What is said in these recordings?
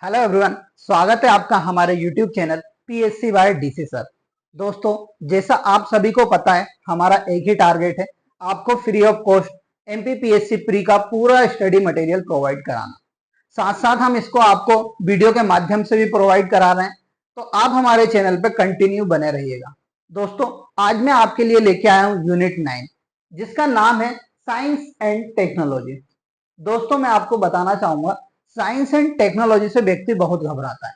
Hello everyone, स्वागत है आपका हमारे YouTube channel PSC by DC sir. दोस्तों, जैसा आप सभी को पता है, हमारा एक ही टारगेट है, आपको free of cost MPPSC pre का पूरा स्टडी मटेरियल प्रोवाइड कराना। साथ साथ हम इसको आपको वीडियो के माध्यम से भी प्रोवाइड करा रहे हैं, तो आप हमारे चैनल पे कंटिन्यू बने रहिएगा। दोस्तों, आज मैं आपके लिए लेके आया हूँ यूनिट 9, जिसका नाम है साइंस एंड टेक्नोलॉजी। दोस्तों, मैं आपको बताना चाहूंगा, साइंस एंड टेक्नोलॉजी से व्यक्ति बहुत घबराता है,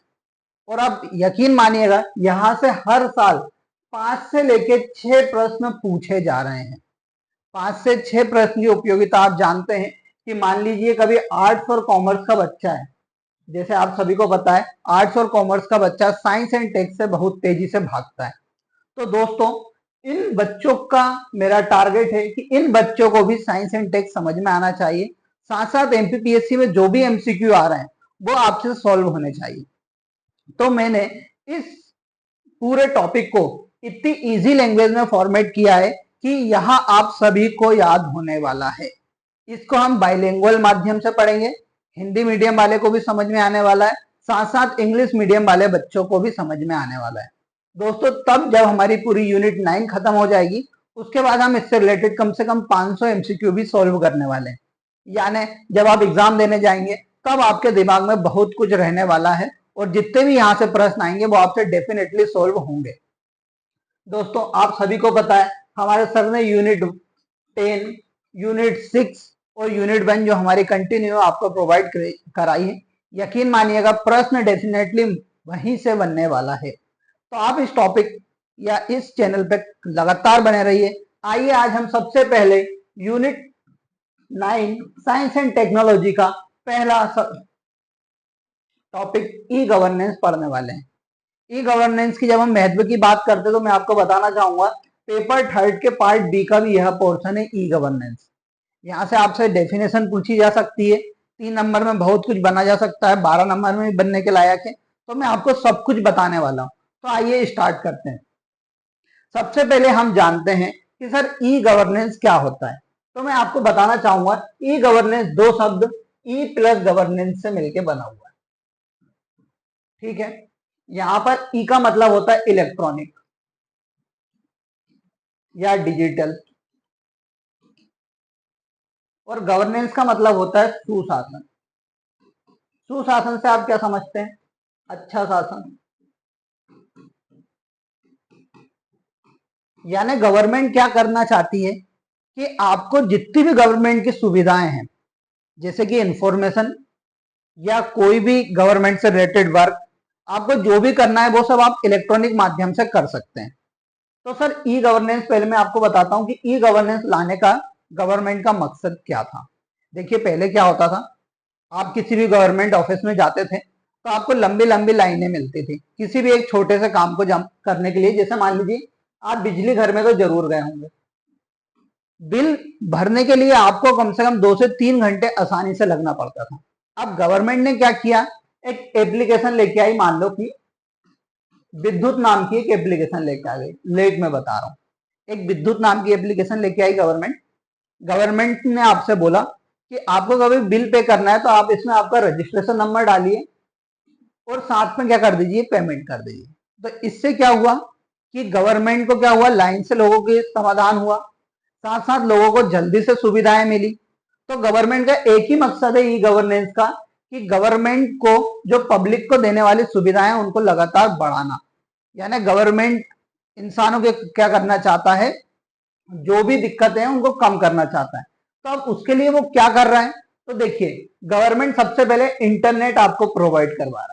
और आप यकीन मानिएगा, यहाँ से हर साल 5 से लेके 6 प्रश्न पूछे जा रहे हैं। 5 से 6 प्रश्न की उपयोगिता आप जानते हैं कि मान लीजिए कभी आर्ट्स और कॉमर्स का बच्चा है, जैसे आप सभी को पता है आर्ट्स और कॉमर्स का बच्चा साइंस एंड टेक से बहुत तेजी से भागता है। तो दोस्तों, इन बच्चों का मेरा टारगेट है कि इन बच्चों को भी साइंस एंड टेक समझ में आना चाहिए। साथ साथ एमपीपीएससी में जो भी एमसीक्यू आ रहे हैं वो आपसे सॉल्व होने चाहिए। तो मैंने इस पूरे टॉपिक को इतनी इजी लैंग्वेज में फॉर्मेट किया है कि यहाँ आप सभी को याद होने वाला है। इसको हम बाइलिंगुअल माध्यम से पढ़ेंगे, हिंदी मीडियम वाले को भी समझ में आने वाला है, साथ साथ इंग्लिश मीडियम वाले बच्चों को भी समझ में आने वाला है। दोस्तों, तब जब हमारी पूरी यूनिट 9 खत्म हो जाएगी, उसके बाद हम इससे रिलेटेड कम से कम 500 एमसीक्यू भी सॉल्व करने वाले हैं। यानी जब आप एग्जाम देने जाएंगे तब आपके दिमाग में बहुत कुछ रहने वाला है, और जितने भी यहाँ से प्रश्न आएंगे वो आपसे डेफिनेटली सॉल्व होंगे। दोस्तों, आप सभी को पता है, हमारे सर ने यूनिट 10, यूनिट 6 और यूनिट 1 जो हमारी कंटिन्यू आपको प्रोवाइड कराई है। यकीन मानिएगा, प्रश्न डेफिनेटली वहीं से बनने वाला है। तो आप इस टॉपिक या इस चैनल पे लगातार बने रहिए। आइए आज हम सबसे पहले यूनिट 9 साइंस एंड टेक्नोलॉजी का पहला टॉपिक ई गवर्नेंस पढ़ने वाले हैं। ई गवर्नेंस की जब हम महत्व की बात करते हैं तो मैं आपको बताना चाहूंगा, पेपर 3 के पार्ट बी का भी यह पोर्शन है ई गवर्नेंस। यहाँ से आपसे डेफिनेशन पूछी जा सकती है, 3 नंबर में बहुत कुछ बना जा सकता है, 12 नंबर में भी बनने के लायक है। तो मैं आपको सब कुछ बताने वाला हूँ। तो आइए स्टार्ट करते हैं। सबसे पहले हम जानते हैं कि सर ई गवर्नेंस क्या होता है। तो मैं आपको बताना चाहूंगा, ई गवर्नेंस दो शब्द ई प्लस गवर्नेंस से मिलकर बना हुआ है। ठीक है, यहां पर ई का मतलब होता है इलेक्ट्रॉनिक या डिजिटल, और गवर्नेंस का मतलब होता है सुशासन। सुशासन से आप क्या समझते हैं? अच्छा शासन। यानी गवर्नमेंट क्या करना चाहती है कि आपको जितनी भी गवर्नमेंट की सुविधाएं हैं, जैसे कि इंफॉर्मेशन या कोई भी गवर्नमेंट से रिलेटेड वर्क, आपको जो भी करना है वो सब आप इलेक्ट्रॉनिक माध्यम से कर सकते हैं। तो सर, ई गवर्नेंस पहले मैं आपको बताता हूं कि ई गवर्नेंस लाने का गवर्नमेंट का मकसद क्या था। देखिए, पहले क्या होता था, आप किसी भी गवर्नमेंट ऑफिस में जाते थे तो आपको लंबी लंबी लाइनें मिलती थी किसी भी एक छोटे से काम को करने के लिए। जैसे मान लीजिए आप बिजली घर में तो जरूर गए होंगे, बिल भरने के लिए आपको कम से कम 2 से 3 घंटे आसानी से लगना पड़ता था। अब गवर्नमेंट ने क्या किया, एक एप्लीकेशन लेके आई, मान लो कि विद्युत नाम की एक एप्लीकेशन लेके आ गई। लेट में बता रहा हूँ, एक विद्युत नाम की एप्लीकेशन लेके आई गवर्नमेंट। गवर्नमेंट ने आपसे बोला कि आपको कभी बिल पे करना है तो आप इसमें आपका रजिस्ट्रेशन नंबर डालिए और साथ में क्या कर दीजिए, पेमेंट कर दीजिए। तो इससे क्या हुआ कि गवर्नमेंट को क्या हुआ, लाइन से लोगों के समाधान हुआ, साथ साथ लोगों को जल्दी से सुविधाएं मिली। तो गवर्नमेंट का एक ही मकसद है ई गवर्नेंस का, कि गवर्नमेंट को जो पब्लिक को देने वाली सुविधाएं उनको लगातार बढ़ाना। यानी गवर्नमेंट इंसानों के क्या करना चाहता है, जो भी दिक्कतें हैं उनको कम करना चाहता है। तो अब उसके लिए वो क्या कर रहा है, तो देखिए, गवर्नमेंट सबसे पहले इंटरनेट आपको प्रोवाइड करवा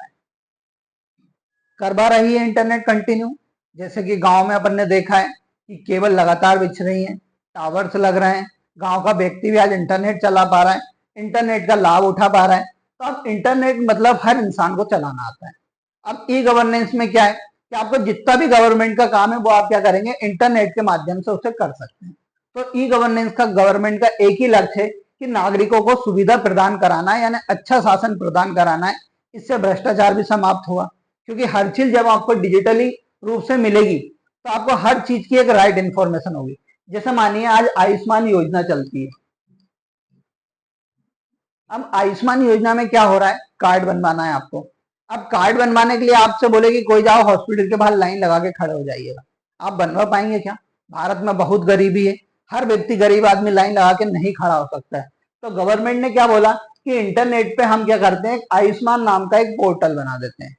रही है इंटरनेट कंटिन्यू। जैसे कि गांव में अपन ने देखा है कि केबल लगातार बिछ रही है, टावर्स लग रहे हैं, गांव का व्यक्ति भी आज इंटरनेट चला पा रहा है, इंटरनेट का लाभ उठा पा रहा है। तो अब इंटरनेट मतलब हर इंसान को चलाना आता है। अब ई गवर्नेंस में क्या है कि आपको जितना भी गवर्नमेंट का काम है वो आप क्या करेंगे, इंटरनेट के माध्यम से उसे कर सकते हैं। तो ई गवर्नेंस का गवर्नमेंट का एक ही लक्ष्य है कि नागरिकों को सुविधा प्रदान कराना है, यानी अच्छा शासन प्रदान कराना है। इससे भ्रष्टाचार भी समाप्त हुआ, क्योंकि हर चीज जब आपको डिजिटली रूप से मिलेगी तो आपको हर चीज की एक राइट इंफॉर्मेशन होगी। जैसे मानिए आज आयुष्मान योजना चलती है। अब आयुष्मान योजना में क्या हो रहा है, कार्ड बनवाना है आपको, अब कार्ड बनवाने के लिए आपसे बोले कि कोई जाओ हॉस्पिटल के बाहर लाइन लगा के खड़े हो जाइएगा, आप बनवा पाएंगे क्या? भारत में बहुत गरीबी है, हर व्यक्ति गरीब आदमी लाइन लगा के नहीं खड़ा हो सकता है। तो गवर्नमेंट ने क्या बोला कि इंटरनेट पे हम क्या करते हैं, आयुष्मान नाम का एक पोर्टल बना देते हैं,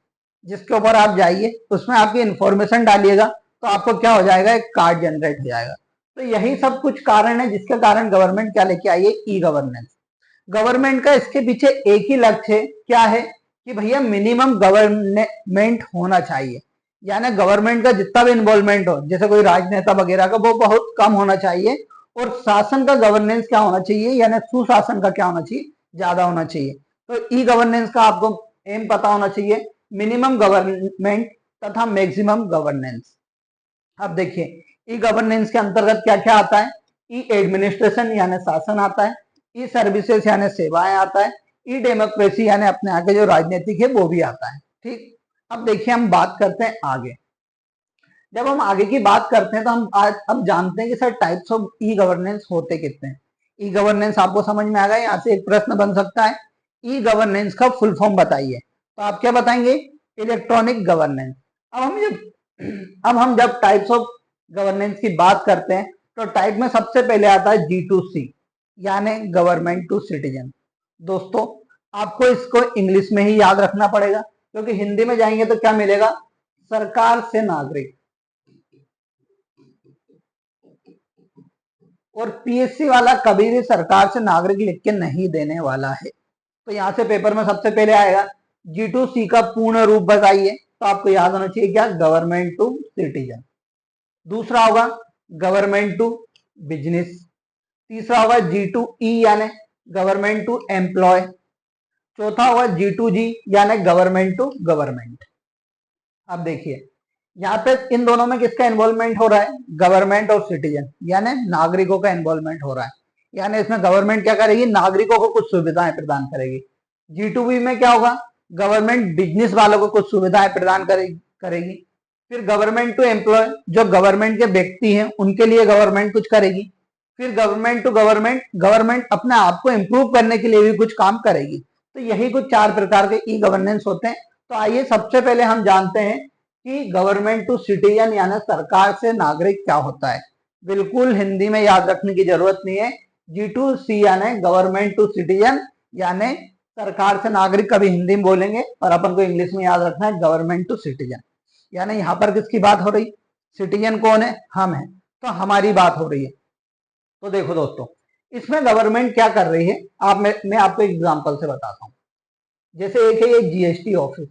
जिसके ऊपर आप जाइए, उसमें आपकी इंफॉर्मेशन डालिएगा तो आपको क्या हो जाएगा, एक कार्ड जनरेट हो जाएगा। तो यही सब कुछ कारण है जिसके कारण गवर्नमेंट क्या लेके आई है, ई गवर्नेंस। गवर्नमेंट का इसके पीछे एक ही लक्ष्य है, क्या है कि भैया मिनिमम गवर्नमेंट होना चाहिए, यानी गवर्नमेंट का जितना भी इन्वॉल्वमेंट हो, जैसे कोई राजनेता वगैरह का, वो बहुत कम होना चाहिए। और शासन का गवर्नेंस क्या होना चाहिए, यानी सुशासन का क्या होना चाहिए, ज्यादा होना चाहिए। तो ई गवर्नेंस का आपको एम पता होना चाहिए, मिनिमम गवर्नमेंट तथा मैक्सिमम गवर्नेंस। अब देखिए ई गवर्नेंस के अंतर्गत क्या क्या आता है, ई एडमिनिस्ट्रेशन यानी शासन आता है, ई सर्विसेज यानी सेवाएं आता है, ई डेमोक्रेसी यानी अपने आगे जो राजनीतिक है वो भी आता है। ठीक, अब देखिए हम बात करते हैं आगे। जब हम आगे की बात करते हैं तो हम आज अब जानते हैं कि sir types of e governance होते कितने हैं। ई गवर्नेंस आपको समझ में आ गया, यहाँ से एक प्रश्न बन सकता है, ई गवर्नेंस का फुल फॉर्म बताइए। तो आप क्या बताएंगे, इलेक्ट्रॉनिक गवर्नेंस। अब हम जब टाइप्स ऑफ गवर्नेंस की बात करते हैं तो टाइप में सबसे पहले आता है G2C, यानी गवर्नमेंट टू सिटीजन। दोस्तों आपको इसको इंग्लिश में ही याद रखना पड़ेगा, क्योंकि हिंदी में जाएंगे तो क्या मिलेगा, सरकार से नागरिक। और पीएससी वाला कभी भी सरकार से नागरिक लिख के नहीं देने वाला है। तो यहां से पेपर में सबसे पहले आएगा G2C का पूर्ण रूप बताइए, तो आपको याद होना चाहिए क्या, गवर्नमेंट टू सिटीजन। दूसरा होगा गवर्नमेंट टू बिजनेस। तीसरा होगा G2E यानी गवर्नमेंट टू एम्प्लॉय। चौथा होगा G2G यानी गवर्नमेंट टू गवर्नमेंट। अब देखिए यहाँ पे इन दोनों में किसका इन्वॉल्वमेंट हो रहा है, गवर्नमेंट और सिटीजन, यानी नागरिकों का इन्वॉल्वमेंट हो रहा है। यानी इसमें गवर्नमेंट क्या करेगी, नागरिकों को कुछ सुविधाएं प्रदान करेगी। G2B में क्या होगा, गवर्नमेंट बिजनेस वालों को कुछ सुविधाएं प्रदान करेगी। फिर गवर्नमेंट टू एम्प्लॉय, जो गवर्नमेंट के व्यक्ति हैं उनके लिए गवर्नमेंट कुछ करेगी। फिर गवर्नमेंट टू गवर्नमेंट, गवर्नमेंट अपने आप को इम्प्रूव करने के लिए भी कुछ काम करेगी। तो यही कुछ 4 प्रकार के ई गवर्नेंस होते हैं। तो आइए सबसे पहले हम जानते हैं कि गवर्नमेंट टू सिटीजन यानी सरकार से नागरिक क्या होता है। बिल्कुल हिंदी में याद रखने की जरूरत नहीं है, G2C यानी गवर्नमेंट टू सिटीजन, यानी सरकार से नागरिक कभी हिंदी में बोलेंगे और अपन को इंग्लिश में याद रखना है गवर्नमेंट टू सिटीजन। यानी यहाँ पर किसकी बात हो रही, सिटीजन कौन है, हम है, तो हमारी बात हो रही है। तो देखो दोस्तों इसमें गवर्नमेंट क्या कर रही है, मैं आपको एग्जांपल से बताता हूँ। जैसे एक है ये GST ऑफिस,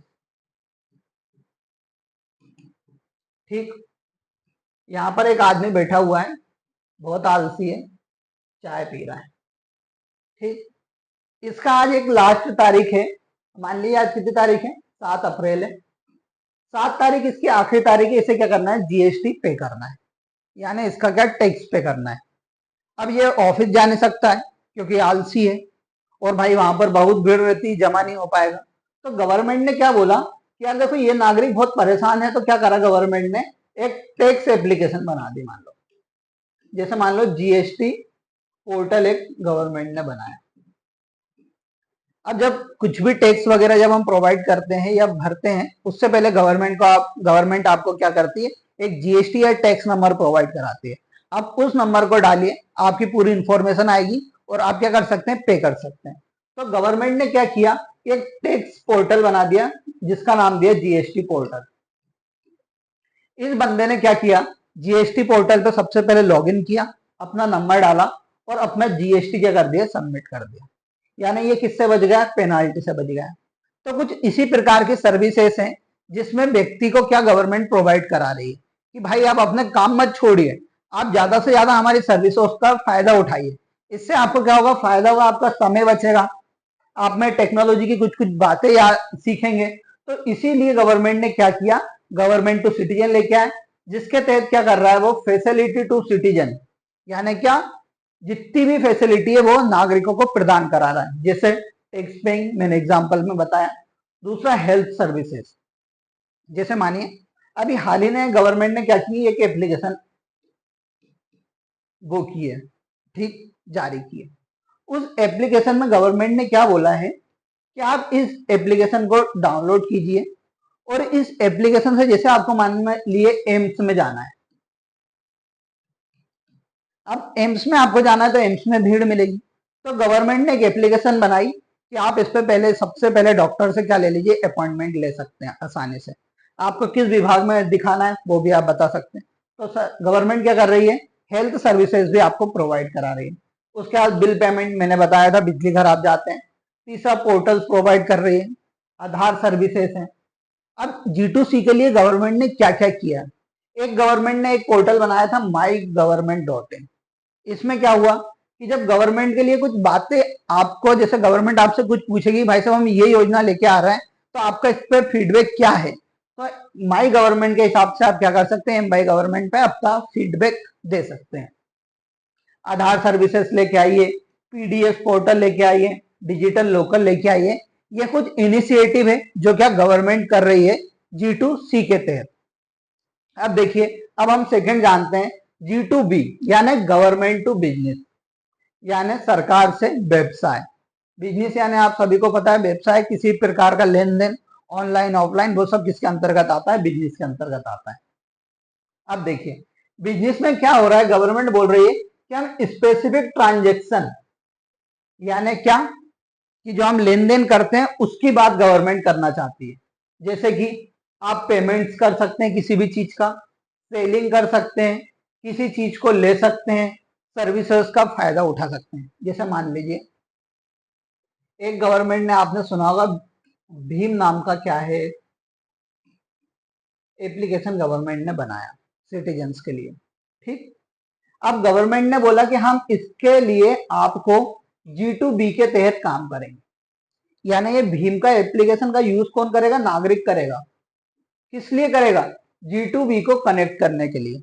ठीक, यहाँ पर एक आदमी बैठा हुआ है, बहुत आलसी है, चाय पी रहा है। ठीक, इसका आज एक लास्ट तारीख है, मान लीजिए आज कितनी तारीख है, 7 अप्रैल है। 7 तारीख इसकी आखिरी तारीख है, इसे क्या करना है, GST पे करना है, यानी इसका क्या टैक्स पे करना है। अब ये ऑफिस जा नहीं सकता है क्योंकि आलसी है, और भाई वहां पर बहुत भीड़ रहती है, जमा नहीं हो पाएगा। तो गवर्नमेंट ने क्या बोला कि यार देखो ये नागरिक बहुत परेशान है, तो क्या करा गवर्नमेंट ने, एक टैक्स एप्लीकेशन बना दी। मान लो जैसे मान लो GST पोर्टल एक गवर्नमेंट ने बनाया। अब जब कुछ भी टैक्स वगैरह जब हम प्रोवाइड करते हैं या भरते हैं, उससे पहले गवर्नमेंट आपको क्या करती है, एक GST या टैक्स नंबर प्रोवाइड कराती है। आप उस नंबर को डालिए, आपकी पूरी इंफॉर्मेशन आएगी और आप क्या कर सकते हैं, पे कर सकते हैं। तो गवर्नमेंट ने क्या किया, एक टैक्स पोर्टल बना दिया जिसका नाम दिया GST पोर्टल। इस बंदे ने क्या किया, GST पोर्टल पे सबसे पहले लॉगिन किया, अपना नंबर डाला और अपना GST क्या कर दिया, सबमिट कर दिया। यानी ये किससे बच गया, पेनाल्टी से बच गया। तो कुछ इसी प्रकार की सर्विसेज हैं जिसमें व्यक्ति को क्या गवर्नमेंट प्रोवाइड करा रही है कि भाई आप अपने काम मत छोड़िए, आप ज्यादा से ज्यादा हमारी सर्विसों का फायदा उठाइए। इससे आपको क्या होगा, फायदा होगा, आपका समय बचेगा, आप में टेक्नोलॉजी की कुछ कुछ बातें सीखेंगे। तो इसीलिए गवर्नमेंट ने क्या किया, गवर्नमेंट टू सिटीजन लेके आए, जिसके तहत क्या कर रहा है वो, फैसिलिटी टू सिटीजन, यानी क्या, जितनी भी फैसिलिटी है वो नागरिकों को प्रदान करा रहा है। जैसे टैक्स पेइंग मैंने एग्जांपल में बताया। दूसरा हेल्थ सर्विसेज, जैसे मानिए अभी हाल ही में गवर्नमेंट ने क्या की, एक एप्लीकेशन वो की है, ठीक, जारी की है। उस एप्लीकेशन में गवर्नमेंट ने क्या बोला है कि आप इस एप्लीकेशन को डाउनलोड कीजिए और इस एप्लीकेशन से जैसे आपको मान लिए एम्स में जाना है, अब एम्स में आपको जाना है तो एम्स में भीड़ मिलेगी, तो गवर्नमेंट ने एक एप्लीकेशन बनाई कि आप इस पे पहले सबसे पहले डॉक्टर से क्या ले लीजिए, अपॉइंटमेंट ले सकते हैं आसानी से। आपको किस विभाग में दिखाना है वो भी आप बता सकते हैं। तो गवर्नमेंट क्या कर रही है, हेल्थ सर्विसेज भी आपको प्रोवाइड करा रही है। उसके बाद बिल पेमेंट मैंने बताया था, बिजली घर आप जाते हैं। तीसरा पोर्टल्स प्रोवाइड कर रही है, आधार सर्विसेज है। अब G2C के लिए गवर्नमेंट ने क्या क्या किया, एक गवर्नमेंट ने एक पोर्टल बनाया था MyGovernment.in। इसमें क्या हुआ कि जब गवर्नमेंट के लिए कुछ बातें आपको, जैसे गवर्नमेंट आपसे कुछ पूछेगी, भाई साहब हम ये योजना लेके आ रहे हैं तो आपका इस पर फीडबैक क्या है, तो माई गवर्नमेंट के हिसाब से आप क्या कर सकते हैं, माई गवर्नमेंट पे आपका फीडबैक दे सकते हैं। आधार सर्विसेज लेके आइए, पीडीएफ पोर्टल लेके आइए, डिजिटल लोकल लेके आइए। ये कुछ इनिशिएटिव है जो क्या गवर्नमेंट कर रही है G2C के तहत। अब देखिए, अब हम सेकंड जानते हैं G2B यानी गवर्नमेंट टू बिजनेस, यानी सरकार से व्यवसाय। बिजनेस यानी आप सभी को पता है व्यवसाय किसी प्रकार का लेन देन, ऑनलाइन ऑफलाइन, वो सब किसके अंतर्गत आता है, बिजनेस के अंतर्गत आता है। अब देखिए बिजनेस में क्या हो रहा है, गवर्नमेंट बोल रही है कि हम स्पेसिफिक ट्रांजेक्शन यानी क्या कि जो हम लेन देन करते हैं उसकी बात गवर्नमेंट करना चाहती है। जैसे कि आप पेमेंट्स कर सकते हैं किसी भी चीज का, सेलिंग कर सकते हैं, किसी चीज को ले सकते हैं, सर्विसेज का फायदा उठा सकते हैं। जैसे मान लीजिए एक गवर्नमेंट ने, आपने सुना होगा भीम नाम का क्या है एप्लीकेशन गवर्नमेंट ने बनाया सिटीजन्स के लिए, ठीक। अब गवर्नमेंट ने बोला कि हम इसके लिए आपको G2B के तहत काम करेंगे, यानी ये भीम का एप्लीकेशन का यूज कौन करेगा, नागरिक करेगा। किस लिए करेगा, G2B को कनेक्ट करने के लिए।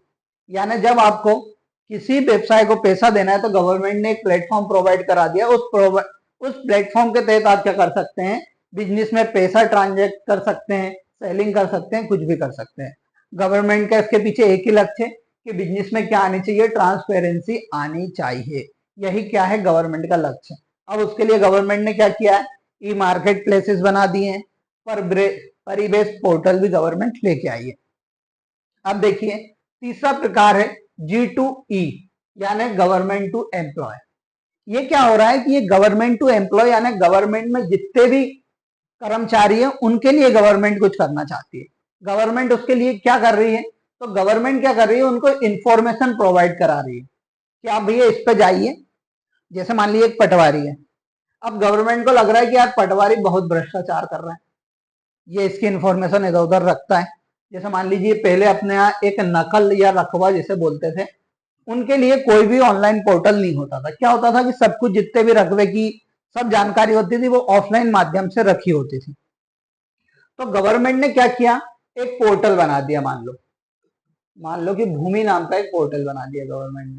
यानी जब आपको किसी व्यवसाय को पैसा देना है तो गवर्नमेंट ने एक प्लेटफॉर्म प्रोवाइड करा दिया, उस प्लेटफॉर्म के तहत आप क्या कर सकते हैं, बिजनेस में पैसा ट्रांजेक्ट कर सकते हैं, सेलिंग कर सकते हैं, कुछ भी कर सकते हैं। गवर्नमेंट का इसके पीछे एक ही लक्ष्य है कि बिजनेस में क्या आनी चाहिए, ट्रांसपेरेंसी आनी चाहिए। यही क्या है गवर्नमेंट का लक्ष्य। अब उसके लिए गवर्नमेंट ने क्या किया है, ई मार्केट प्लेसेस बना दिए हैं, परिवेश पोर्टल भी गवर्नमेंट लेके आई है। अब देखिए तीसरा प्रकार है G2E यानी गवर्नमेंट टू एम्प्लॉय। ये क्या हो रहा है कि ये गवर्नमेंट टू एम्प्लॉय यानी गवर्नमेंट में जितने भी कर्मचारी हैं उनके लिए गवर्नमेंट कुछ करना चाहती है। गवर्नमेंट उसके लिए क्या कर रही है, तो गवर्नमेंट क्या कर रही है, उनको इंफॉर्मेशन प्रोवाइड करा रही है कि आप भैया इस पे जाइए। जैसे मान लीजिए एक पटवारी है, अब गवर्नमेंट को लग रहा है कि यार पटवारी बहुत भ्रष्टाचार कर रहा है, ये इसकी इंफॉर्मेशन इधर उधर रखता है। जैसे मान लीजिए पहले अपने यहाँ एक नकल या रखवा जिसे बोलते थे, उनके लिए कोई भी ऑनलाइन पोर्टल नहीं होता था। क्या होता था कि सब कुछ जितने भी रकबे की सब जानकारी होती थी वो ऑफलाइन माध्यम से रखी होती थी। तो गवर्नमेंट ने क्या किया, एक पोर्टल बना दिया। मान लो कि भूमि नाम का एक पोर्टल बना दिया गवर्नमेंट ने।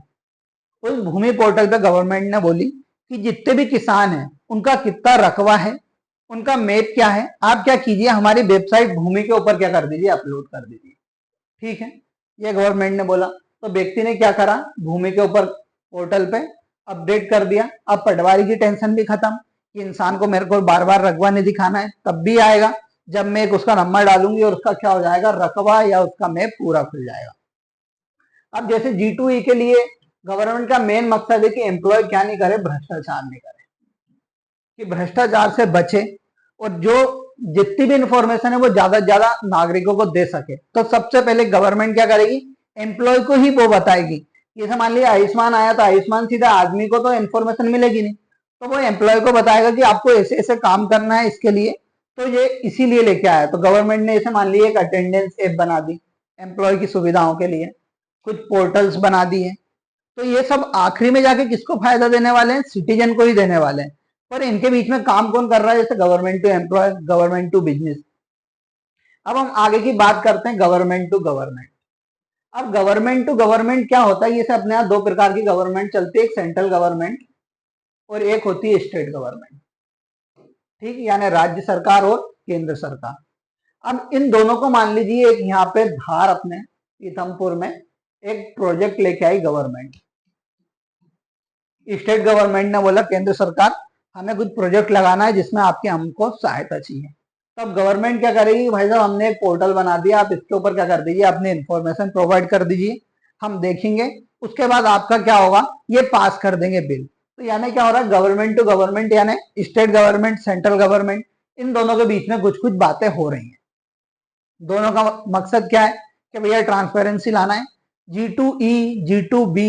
उस भूमि पोर्टल पे गवर्नमेंट ने बोली कि जितने भी किसान हैं उनका कितना रकबा है, उनका मैप क्या है, आप क्या कीजिए हमारी वेबसाइट भूमि के ऊपर क्या कर दीजिए, अपलोड कर दीजिए। ठीक है, ये गवर्नमेंट ने बोला। तो व्यक्ति ने क्या करा, भूमि के ऊपर पोर्टल पे अपडेट कर दिया। अब पटवारी की टेंशन भी खत्म कि इंसान को मेरे को बार बार रकबा नहीं दिखाना है, तब भी आएगा जब मैं एक उसका नंबर डालूंगी और उसका क्या हो जाएगा, रकबा या उसका मैप पूरा खुल जाएगा। अब जैसे G2E के लिए गवर्नमेंट का मेन मकसद है कि एम्प्लॉय क्या नहीं करे, भ्रष्टाचार नहीं करे, कि भ्रष्टाचार से बचे और जो जितनी भी इंफॉर्मेशन है वो ज्यादा से ज्यादा नागरिकों को दे सके। तो सबसे पहले गवर्नमेंट क्या करेगी, एम्प्लॉय को ही वो बताएगी। जैसे मान लिया आयुष्मान आया तो आयुष्मान सीधा आदमी को तो इन्फॉर्मेशन मिलेगी नहीं, तो वो एम्प्लॉय को बताएगा कि आपको ऐसे ऐसे काम करना है इसके लिए, तो ये इसीलिए लेके आया। तो गवर्नमेंट ने ऐसे मान लिया एक अटेंडेंस ऐप बना दी एम्प्लॉय की सुविधाओं के लिए, कुछ पोर्टल्स बना दिए। तो ये सब आखिरी में जाके किसको फायदा देने वाले हैं, सिटीजन को ही देने वाले हैं। पर इनके बीच में काम कौन कर रहा है, जैसे government to employ, government to business. अब हम आगे की बात करते हैं गवर्नमेंट टू गवर्नमेंट। अब गवर्नमेंट टू गवर्नमेंट क्या होता है, ये अपने यहाँ दो प्रकार की गवर्नमेंट चलती है, एक सेंट्रल गवर्नमेंट और एक होती है स्टेट गवर्नमेंट। ठीक, यानी राज्य सरकार और केंद्र सरकार। अब इन दोनों को मान लीजिए एक यहाँ पे धार अपने पीथमपुर में एक प्रोजेक्ट लेके आई गवर्नमेंट। स्टेट गवर्नमेंट ने बोला केंद्र सरकार हमें कुछ प्रोजेक्ट लगाना है जिसमें आपकी हमको सहायता चाहिए। तब गवर्नमेंट क्या करेगी, भाई साहब हमने एक पोर्टल बना दिया, आप इसके ऊपर क्या कर दीजिए, अपनी इंफॉर्मेशन प्रोवाइड कर दीजिए, हम देखेंगे, उसके बाद आपका क्या होगा, ये पास कर देंगे बिल। तो यानी क्या हो रहा है, गवर्नमेंट टू गवर्नमेंट यानी स्टेट गवर्नमेंट सेंट्रल गवर्नमेंट, इन दोनों के बीच में कुछ कुछ बातें हो रही हैं। दोनों का मकसद क्या है कि भैया ट्रांसपेरेंसी लाना है। G2E, G2B,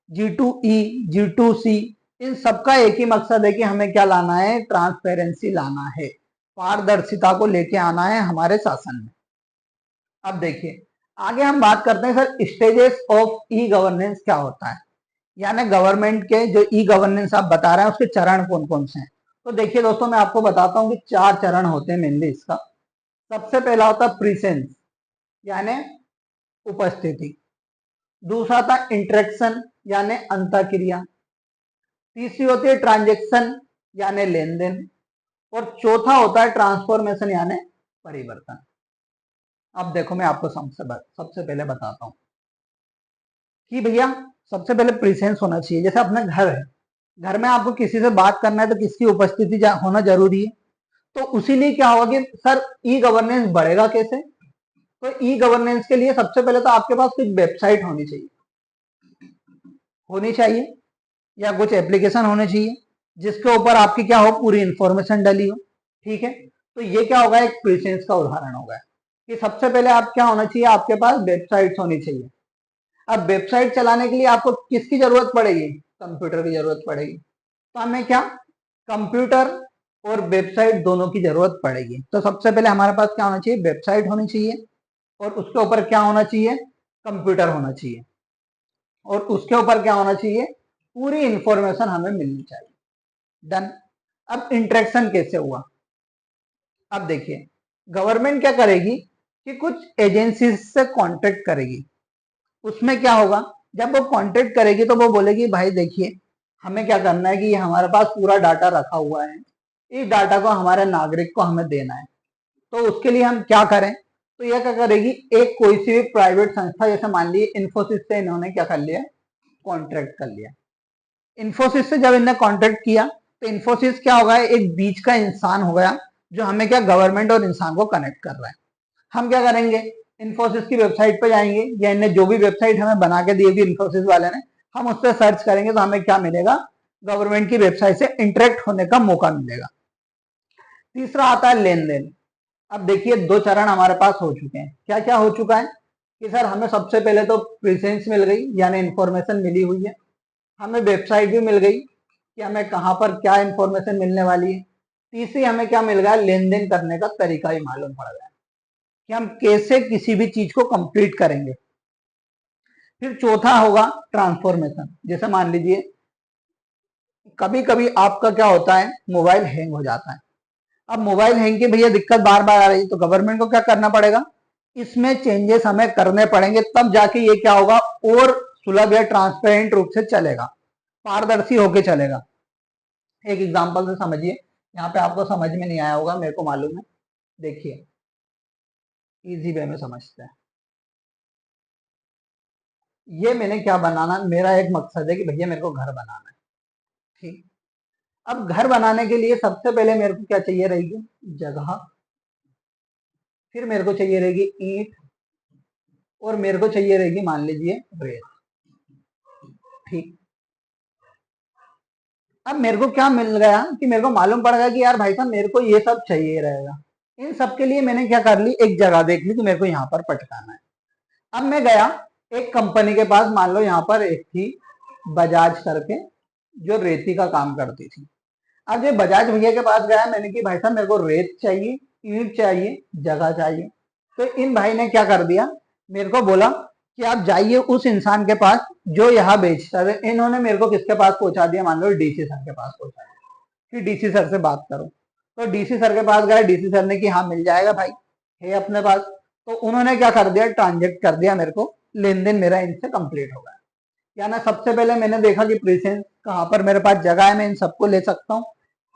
G2E, G2C, इन सबका एक ही मकसद है कि हमें क्या लाना है, ट्रांसपेरेंसी लाना है, पारदर्शिता को लेके आना है हमारे शासन में। अब देखिए आगे हम बात करते हैं sir, stages of e governance क्या होता है, यानी गवर्नमेंट के जो ई गवर्नेंस आप बता रहे हैं उसके चरण कौन कौन से हैं। तो देखिए दोस्तों, मैं आपको बताता हूँ कि 4 चरण होते हैं मेनली इसका। सबसे पहला होता है प्रीसेंस यानी उपस्थिति, दूसरा था इंटरेक्शन यानी अंतःक्रिया, तीसरी होती है ट्रांजेक्शन यानी लेन देन, और चौथा होता है ट्रांसफॉर्मेशन यानी परिवर्तन। अब देखो मैं आपको सबसे पहले बताता हूं कि भैया सबसे पहले प्रेजेंस होना चाहिए। जैसे अपना घर है, घर में आपको किसी से बात करना है तो किसकी उपस्थिति होना जरूरी है। तो उसी लिए क्या होगा कि सर ई गवर्नेंस बढ़ेगा कैसे, तो ई गवर्नेंस के लिए सबसे पहले तो आपके पास कुछ वेबसाइट होनी चाहिए या कुछ एप्लीकेशन होने चाहिए जिसके ऊपर आपकी क्या हो, पूरी इंफॉर्मेशन डली हो। ठीक है, तो ये क्या होगा, एक प्रेजेंस का उदाहरण होगा कि सबसे पहले आप क्या होना चाहिए, आपके पास वेबसाइट्स होनी चाहिए। अब वेबसाइट चलाने के लिए आपको किसकी जरूरत पड़ेगी, कंप्यूटर की जरूरत पड़ेगी। तो हमें क्या, कंप्यूटर और वेबसाइट दोनों की जरूरत पड़ेगी। तो सबसे पहले हमारे पास क्या होना चाहिए, वेबसाइट होनी चाहिए, और उसके ऊपर क्या होना चाहिए, कंप्यूटर होना चाहिए, और उसके ऊपर क्या होना चाहिए, पूरी इंफॉर्मेशन हमें मिलनी चाहिए। डन। अब इंटरेक्शन कैसे हुआ, अब देखिए गवर्नमेंट क्या करेगी कि कुछ एजेंसी से कांटेक्ट करेगी। उसमें क्या होगा, जब वो कांटेक्ट करेगी तो वो बोलेगी भाई देखिए हमें क्या करना है कि ये हमारे पास पूरा डाटा रखा हुआ है, इस डाटा को हमारे नागरिक को हमें देना है। तो उसके लिए हम क्या करें, तो यह क्या करेगी, एक कोई सी भी प्राइवेट संस्था, जैसे मान लीजिए इन्फोसिस से इन्होंने क्या कर लिया, कॉन्ट्रैक्ट कर लिया। इन्फोसिस से जब इन्होंने कॉन्ट्रैक्ट किया तो इन्फोसिस क्या होगा, एक बीच का इंसान हो गया जो हमें क्या, गवर्नमेंट और इंसान को कनेक्ट कर रहा है। हम क्या करेंगे, इन्फोसिस की वेबसाइट पे जाएंगे, या इन्हें जो भी वेबसाइट हमें बना के दी होगी इन्फोसिस वाले ने, हम उस पर सर्च करेंगे तो हमें क्या मिलेगा, गवर्नमेंट की वेबसाइट से इंटरेक्ट होने का मौका मिलेगा। तीसरा आता है लेन देन। अब देखिए 2 चरण हमारे पास हो चुके हैं। क्या क्या हो चुका है कि सर हमें सबसे पहले तो प्रेजेंस मिल गई यानी इंफॉर्मेशन मिली हुई है, हमें वेबसाइट भी मिल गई कि हमें कहां पर क्या इंफॉर्मेशन मिलने वाली है। तीसरी हमें क्या मिल गया, लेन देन करने का तरीका ही मालूम पड़ गया कि हम कैसे किसी भी चीज को कंप्लीट करेंगे। फिर चौथा होगा ट्रांसफॉर्मेशन। जैसे मान लीजिए कभी कभी आपका क्या होता है, मोबाइल हैंग हो जाता है। अब मोबाइल हैंग की भैया दिक्कत बार बार आ रही है, तो गवर्नमेंट को क्या करना पड़ेगा, इसमें चेंजेस हमें करने पड़ेंगे, तब जाके ये क्या होगा, और सुलभ या ट्रांसपेरेंट रूप से चलेगा, पारदर्शी होके चलेगा। एक एग्जांपल से समझिए, यहाँ पे आपको समझ में नहीं आया होगा, मेरे को मालूम है। देखिए इजी वे में समझते हैं। ये मैंने क्या बनाना, मेरा एक मकसद है कि भैया मेरे को घर बनाना है। ठीक, अब घर बनाने के लिए सबसे पहले मेरे को क्या चाहिए रहेगी, जगह, फिर मेरे को चाहिए रहेगी ईंट, और मेरे को चाहिए रहेगी मान लीजिए रेत। ठीक, अब मेरे को क्या मिल गया कि मेरे को मालूम पड़ गया कि यार भाई साहब मेरे को ये सब चाहिए रहेगा। इन सब के लिए मैंने क्या कर ली, एक जगह देख ली कि मेरे को यहाँ पर पटकाना है। अब मैं गया एक कंपनी के पास, मान लो यहाँ पर एक थी बजाज करके, जो रेती का काम करती थी। अब ये बजाज भैया के पास गया मैंने कि भाई साहब मेरे को रेत चाहिए, ईंट चाहिए, जगह चाहिए। तो इन भाई ने क्या कर दिया, मेरे को बोला कि आप जाइए उस इंसान के पास जो यहाँ बेचता है। इन्होंने मेरे को किसके पास पहुंचा दिया, मान लो डीसी सर के पास पहुंचा दिया कि डीसी सर से बात करो। तो डीसी सर के पास गया, डीसी सर ने कि हाँ मिल जाएगा भाई, है अपने पास। तो उन्होंने क्या कर दिया, ट्रांजेक्ट कर दिया मेरे को, लेन देन मेरा इनसे कंप्लीट हो गया। यानी सबसे पहले मैंने देखा कि प्रेजेंस कहाँ पर मेरे पास जगह है, मैं इन सबको ले सकता हूँ।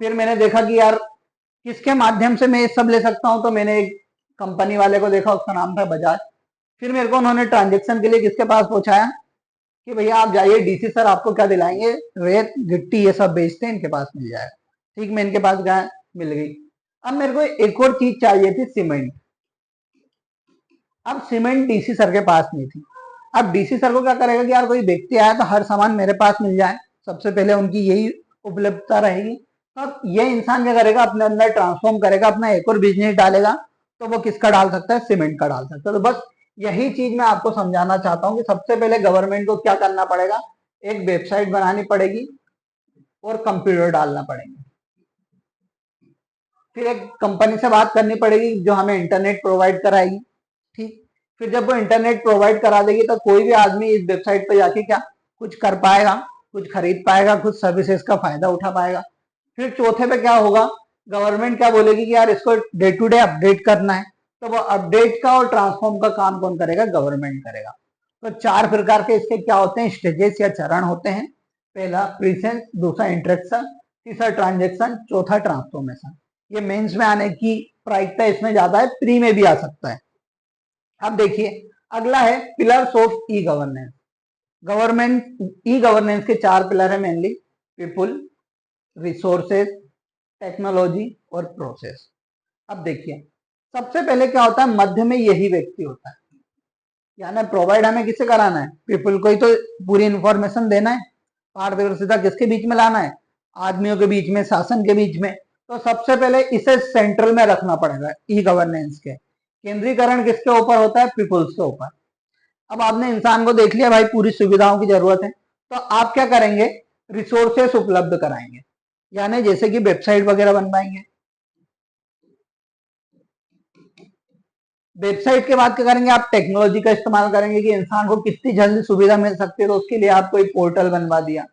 फिर मैंने देखा कि यार किसके माध्यम से मैं ये सब ले सकता हूँ, तो मैंने एक कंपनी वाले को देखा, उसका नाम था बजाज। फिर मेरे को उन्होंने ट्रांजेक्शन के लिए किसके पास पहुंचाया कि भैया आप जाइए डीसी सर आपको क्या दिलाएंगे, रेत गिट्टी ये सब बेचते हैं, इनके पास मिल जाएगा। ठीक, मैं इनके पास गया, मिल गई। अब मेरे को एक और चीज चाहिए थी, सीमेंट। अब सीमेंट डीसी सर के पास नहीं थी। अब डीसी सर को क्या करेगा कि यार कोई व्यक्ति आया तो हर सामान मेरे पास मिल जाए, सबसे पहले उनकी यही उपलब्धता रहेगी। तो अब ये इंसान क्या करेगा, अपने अंदर ट्रांसफॉर्म करेगा, अपना एक और बिजनेस डालेगा। तो वो किसका डाल सकता है, सीमेंट का डाल सकता है। तो बस यही चीज मैं आपको समझाना चाहता हूँ कि सबसे पहले गवर्नमेंट को क्या करना पड़ेगा, एक वेबसाइट बनानी पड़ेगी और कंप्यूटर डालना पड़ेगा। फिर एक कंपनी से बात करनी पड़ेगी जो हमें इंटरनेट प्रोवाइड कराएगी। ठीक, फिर जब वो इंटरनेट प्रोवाइड करा देगी तो कोई भी आदमी इस वेबसाइट पे जाके क्या कुछ कर पाएगा, कुछ खरीद पाएगा, कुछ सर्विसेज का फायदा उठा पाएगा। फिर चौथे पे क्या होगा, गवर्नमेंट क्या बोलेगी कि यार इसको डे टू डे अपडेट करना है। तो वो अपडेट का और ट्रांसफॉर्म का काम कौन करेगा, गवर्नमेंट करेगा। तो 4 प्रकार के इसके क्या होते हैं, स्टेजेस या चरण होते हैं। पहला प्रीसेंस, दूसरा इंटरेक्शन, तीसरा ट्रांजेक्शन, चौथा ट्रांसफॉर्मेशन। ये मेंस में आने की प्रायिकता इसमें ज्यादा है, प्री में भी आ सकता है। अब देखिए अगला है pillars of e governance. Government e governance के 4 पिलर है मेनली, पीपुल, रिसोर्सेज, टेक्नोलॉजी और प्रोसेस। अब देखिए सबसे पहले क्या होता है, मध्य में यही व्यक्ति होता है। यानी प्रोवाइड हमें किसे कराना है, पीपल को ही तो पूरी इंफॉर्मेशन देना है। पारदर्शिता किसके बीच में लाना है, आदमियों के बीच में, शासन के बीच में। तो सबसे पहले इसे सेंट्रल में रखना पड़ेगा ई गवर्नेंस के। केंद्रीकरण किसके ऊपर होता है, पीपुल्स के ऊपर। अब आपने इंसान को देख लिया भाई, पूरी सुविधाओं की जरूरत है, तो आप क्या करेंगे, रिसोर्सेस उपलब्ध कराएंगे। यानी जैसे कि वेबसाइट वगैरह बनवाएंगे। वेबसाइट के बाद क्या करेंगे, आप टेक्नोलॉजी का इस्तेमाल करेंगे कि इंसान को कितनी जल्दी सुविधा मिल सकती है। तो उसके लिए आप कोई पोर्टल बनवा दिया,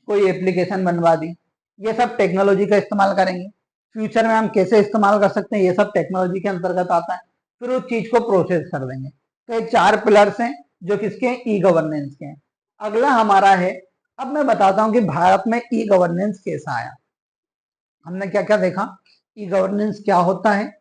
कोई एप्लीकेशन बनवा दी, ये सब टेक्नोलॉजी का इस्तेमाल करेंगे। फ्यूचर में हम कैसे इस्तेमाल कर सकते हैं, ये सब टेक्नोलॉजी के अंतर्गत आता है। फिर उस चीज को प्रोसेस कर देंगे। तो ये 4 पिलर्स हैं जो किसके हैं, ई गवर्नेंस के हैं। अगला हमारा है, अब मैं बताता हूं कि भारत में ई गवर्नेंस कैसा आया। हमने क्या क्या देखा, ई गवर्नेंस क्या होता है,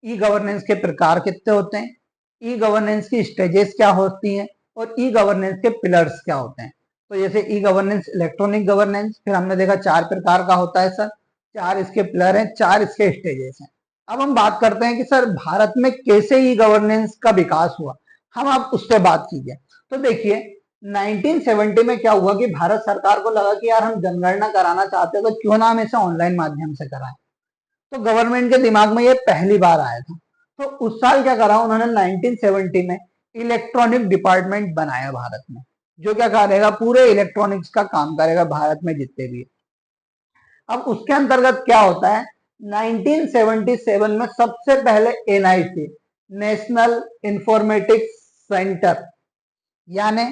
ई गवर्नेंस के प्रकार कितने होते हैं, ई गवर्नेंस की स्टेजेस क्या होती हैं, और ई गवर्नेंस के पिलर्स क्या होते हैं। तो जैसे ई गवर्नेंस, इलेक्ट्रॉनिक गवर्नेंस, फिर हमने देखा 4 प्रकार का होता है सर, 4 इसके पिलर हैं, 4 इसके स्टेजेस हैं। अब हम बात करते हैं कि सर भारत में कैसे ई गवर्नेंस का विकास हुआ, हम आप उस पर बात कीजिए। तो देखिए 1970 में क्या हुआ कि भारत सरकार को लगा कि यार हम जनगणना कराना चाहते हैं, तो क्यों ना हम इसे ऑनलाइन माध्यम से कराएं। तो गवर्नमेंट के दिमाग में ये पहली बार आया था। तो उस साल क्या करा उन्होंने, 1970 में इलेक्ट्रॉनिक डिपार्टमेंट बनाया भारत में, जो क्या करेगा, पूरे इलेक्ट्रॉनिक्स का काम करेगा भारत में जितने भी। अब उसके अंतर्गत क्या होता है, 1977 में सबसे पहले एनआईसी, नेशनल इंफॉर्मेटिक्स सेंटर, यानी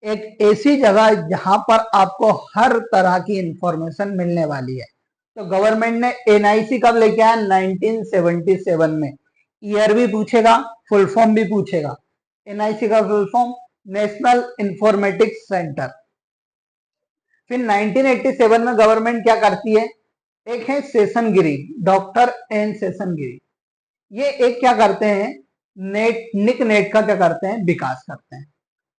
एक ऐसी जगह जहां पर आपको हर तरह की इंफॉर्मेशन मिलने वाली है। तो गवर्नमेंट ने एनआईसी कब लेके आया, 1977 में। ईयर भी पूछेगा, फुल फॉर्म भी पूछेगा। एनआईसी का full form national informatics centre. फिर 1987 में गवर्नमेंट क्या करती है, एक है सेशन गिरी, डॉक्टर एन सेशन गिरी। ये एक क्या करते हैं, नेट निक नेट का क्या करते हैं, विकास करते हैं।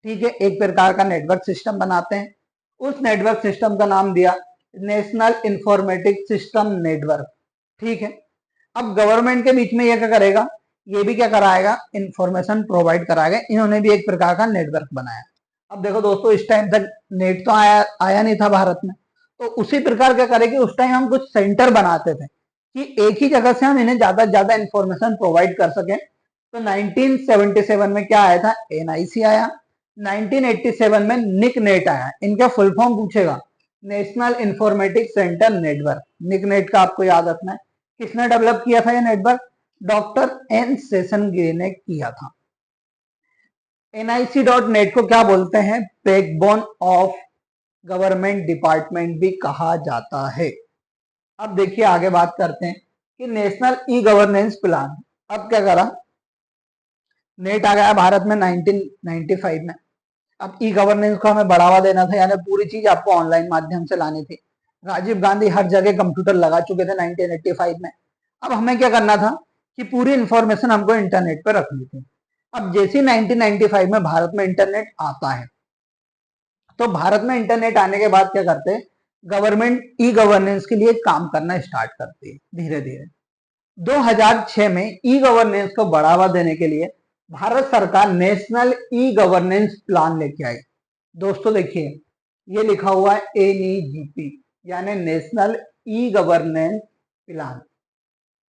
ठीक है, एक प्रकार का नेटवर्क सिस्टम बनाते हैं। उस नेटवर्क सिस्टम का नाम दिया नेशनल इंफॉर्मेटिक सिस्टम नेटवर्क। ठीक है, अब गवर्नमेंट के बीच में ये क्या करेगा, ये भी क्या कराएगा, इंफॉर्मेशन प्रोवाइड कराएगा। इन्होंने भी एक प्रकार का नेटवर्क बनाया। अब देखो दोस्तों, इस टाइम तक नेट तो आया नहीं था भारत में। तो उसी प्रकार क्या करेगी, उस टाइम हम कुछ सेंटर बनाते थे कि एक ही जगह से हम इन्हें ज्यादा से ज्यादा इंफॉर्मेशन प्रोवाइड कर सकें। तो 1977 में क्या आया था, एनआईसी आया। 1987 में निक नेट आया। इनका फुल फॉर्म पूछेगा, नेशनल इंफॉर्मेटिक सेंटर नेटवर्क। निक नेट का आपको याद रखना है। किसने डेवलप किया था ये नेटवर्क, डॉक्टर एन सेशन गिरी ने किया था। nic.net को क्या बोलते हैं, बैकबोन ऑफ गवर्नमेंट डिपार्टमेंट भी कहा जाता है। अब देखिए आगे बात करते हैं कि नेशनल ई गवर्नेंस प्लान। अब क्या करा, नेट आ गया भारत में 1995 में। अब ई गवर्नेंस को हमें बढ़ावा देना था, यानी पूरी चीज आपको ऑनलाइन माध्यम से लानी थी। राजीव गांधी हर जगह कंप्यूटर लगा चुके थे 1985 में। अब हमें क्या करना था कि पूरी इंफॉर्मेशन हमको इंटरनेट पर रखनी थी। अब जैसे 1995 में भारत में इंटरनेट आता है, तो भारत में इंटरनेट आने के बाद क्या करते हैं, गवर्नमेंट ई गवर्नेंस के लिए काम करना स्टार्ट करती है धीरे धीरे। 2006 में ई गवर्नेंस को बढ़ावा देने के लिए भारत सरकार नेशनल ई गवर्नेंस प्लान लेके आई। दोस्तों देखिए, ये लिखा हुआ है NEGP यानी नेशनल ई गवर्नेंस प्लान।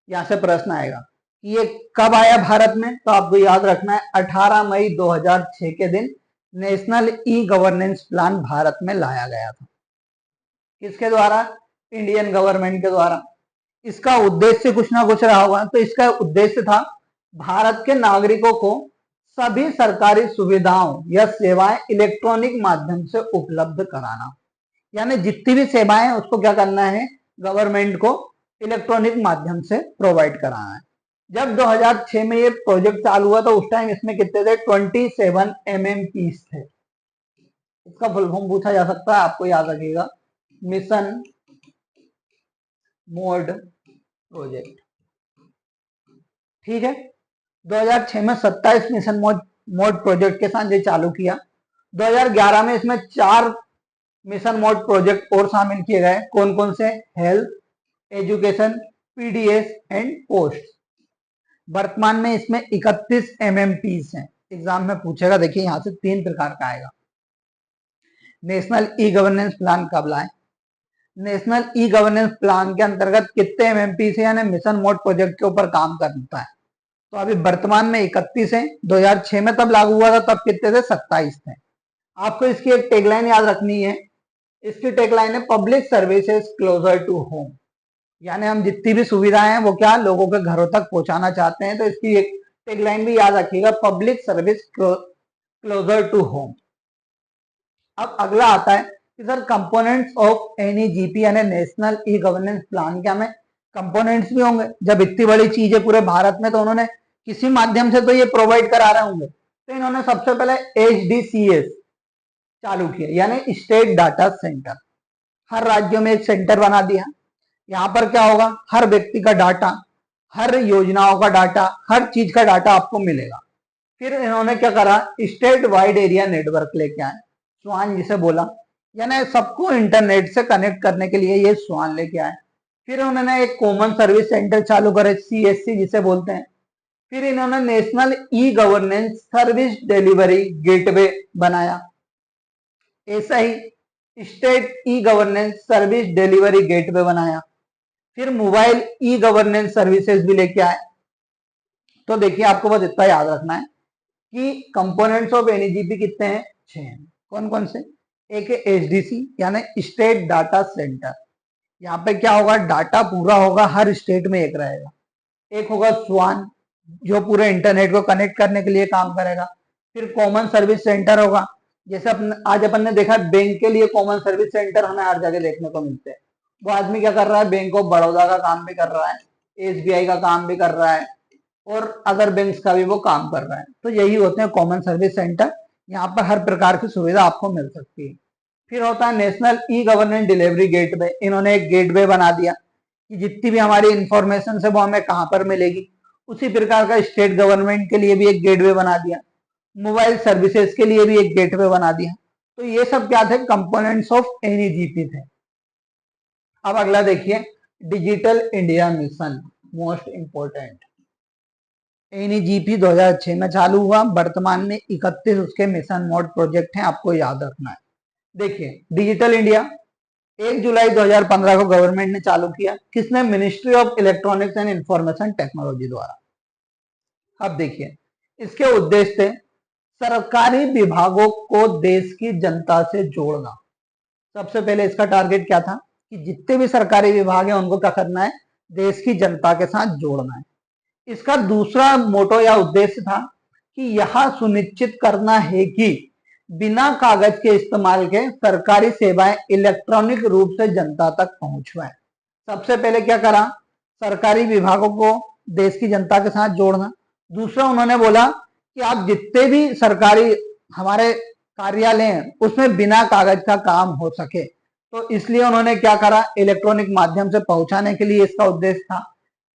यहां से प्रश्न आएगा कि ये कब आया भारत में, तो आपको याद रखना है 18 मई 2006 के दिन national e governance plan Bharat में लाया गया था। किसके द्वारा? इंडियन गवर्नमेंट के द्वारा। इसका उद्देश्य कुछ ना कुछ रहा होगा। तो इसका उद्देश्य था भारत के नागरिकों को सभी सरकारी सुविधाओं या सेवाएं इलेक्ट्रॉनिक माध्यम से उपलब्ध कराना, यानी जितनी भी सेवाएं उसको क्या करना है, गवर्नमेंट को इलेक्ट्रॉनिक माध्यम से प्रोवाइड कराना है। जब 2006 में ये प्रोजेक्ट चालू हुआ तो उस टाइम इसमें कितने थे? 27 MMPs थे। इसका फुल फॉर्म पूछा जा सकता है, आपको याद रखिएगा, मिशन मोड प्रोजेक्ट। ठीक है, 2006 में 27 मिशन मोड प्रोजेक्ट के साथ ये चालू किया। 2011 में इसमें 4 मिशन मोड प्रोजेक्ट और शामिल किए गए। कौन कौन से? Health, education, PDS and post. वर्तमान में इसमें 31 MMPs हैं। एग्जाम में पूछेगा, देखिए यहां से 3 प्रकार का आएगा। नेशनल ई गवर्नेंस प्लान कब लाए? नेशनल ई गवर्नेंस प्लान के अंतर्गत कितने MMPs है, यानी मिशन मोड प्रोजेक्ट के ऊपर काम करता है। तो अभी वर्तमान में 31 है। 2006 में तब लागू हुआ था, तब कितने थे? 27 थे। आपको इसकी एक टैगलाइन याद रखनी है। इसकी टैगलाइन है public services closer to home, यानी हम जितनी भी सुविधाएं हैं वो क्या लोगों के घरों तक पहुंचाना चाहते हैं। तो इसकी एक टैगलाइन भी याद रखिएगा, public service closer to home. अब अगला आता है कि सर कंपोनेंट्स ऑफ NEGP यानी नेशनल ई गवर्नेंस प्लान के हमें कंपोनेंट्स भी होंगे। जब इतनी बड़ी चीज है पूरे भारत में तो उन्होंने किसी माध्यम से तो ये प्रोवाइड करा रहे होंगे। तो इन्होंने सबसे पहले HDCS चालू किया, यानी स्टेट डाटा सेंटर। हर राज्यों में एक सेंटर बना दिया। यहाँ पर क्या होगा, हर व्यक्ति का डाटा, हर योजनाओं का डाटा, हर चीज का डाटा आपको मिलेगा। फिर इन्होंने क्या करा, स्टेट वाइड एरिया नेटवर्क लेके आए, स्वान जिसे बोला, यानी सबको इंटरनेट से कनेक्ट करने के लिए ये स्वान लेके आए। फिर उन्होंने एक कॉमन सर्विस सेंटर चालू करे, CSC जिसे बोलते हैं। फिर इन्होंने national e governance service delivery gateway बनाया। ऐसा ही state e governance service delivery gateway बनाया। फिर मोबाइल ई गवर्नेंस सर्विसेज भी लेके आए। तो देखिए आपको बस इतना याद रखना है कि कंपोनेंट्स ऑफ NEGP कितने हैं? 6 हैं। कौन कौन से? एक है HDC यानी स्टेट डाटा सेंटर। यहाँ पे क्या होगा, डाटा पूरा होगा, हर स्टेट में एक रहेगा। एक होगा स्वान जो पूरे इंटरनेट को कनेक्ट करने के लिए काम करेगा। फिर कॉमन सर्विस सेंटर होगा, जैसे आज अपन ने देखा बैंक के लिए कॉमन सर्विस सेंटर हमें हर जगह देखने को मिलते हैं। वो आदमी क्या कर रहा है, बैंक ऑफ बड़ौदा का काम भी कर रहा है, SBI का काम भी कर रहा है और अदर बैंक्स का भी वो काम कर रहा है। तो यही होते हैं कॉमन सर्विस सेंटर। यहाँ पर हर प्रकार की सुविधा आपको मिल सकती है। फिर होता है national e governance delivery gateway. इन्होंने एक गेटवे बना दिया कि जितनी भी हमारी इंफॉर्मेशन है वो हमें कहाँ पर मिलेगी। उसी प्रकार का स्टेट गवर्नमेंट के लिए भी एक गेटवे बना दिया, मोबाइल सर्विसेज के लिए भी एक गेटवे बना दिया। तो ये सब क्या थे, कंपोनेंट्स ऑफ NEGP थे। अब अगला देखिए, digital India mission, most important. NEGP 2006 में चालू हुआ, वर्तमान में 31 उसके मिशन मोड प्रोजेक्ट हैं, आपको याद रखना है। देखिए डिजिटल इंडिया 1 जुलाई 2015 को गवर्नमेंट ने चालू किया। किसने? Ministry of electronics and information technology द्वारा। अब देखिए इसके उद्देश्य थे सरकारी विभागों को देश की जनता से जोड़ना। सबसे पहले इसका टारगेट क्या था कि जितने भी सरकारी विभाग हैं उनको क्या करना है, देश की जनता के साथ जोड़ना है। इसका दूसरा मोटो या उद्देश्य था कि यह सुनिश्चित करना है कि बिना कागज के इस्तेमाल के सरकारी सेवाएं इलेक्ट्रॉनिक रूप से जनता तक पहुंच पाए। सबसे पहले क्या करा, सरकारी विभागों को देश की जनता के साथ जोड़ना। दूसरा उन्होंने बोला कि आप जितने भी सरकारी हमारे कार्यालय हैं उसमें बिना कागज का काम हो सके। तो इसलिए उन्होंने क्या करा, इलेक्ट्रॉनिक माध्यम से पहुंचाने के लिए इसका उद्देश्य था।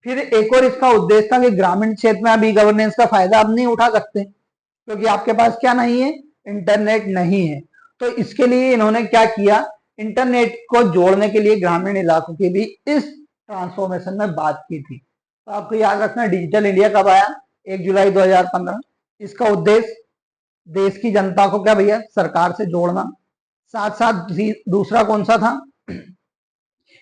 फिर एक और इसका उद्देश्य था कि ग्रामीण क्षेत्र में आप ई गवर्नेंस का फायदा आप नहीं उठा सकते क्योंकि आपके पास क्या नहीं है, इंटरनेट नहीं है। तो इसके लिए इन्होंने क्या किया, इंटरनेट को जोड़ने के लिए ग्रामीण इलाकों की भी इस ट्रांसफॉर्मेशन में बात की थी। तो आपको याद रखना, डिजिटल इंडिया कब आया? 1 जुलाई 2015। इसका उद्देश्य देश की जनता को क्या भैया, सरकार से जोड़ना। साथ साथ दूसरा कौन सा था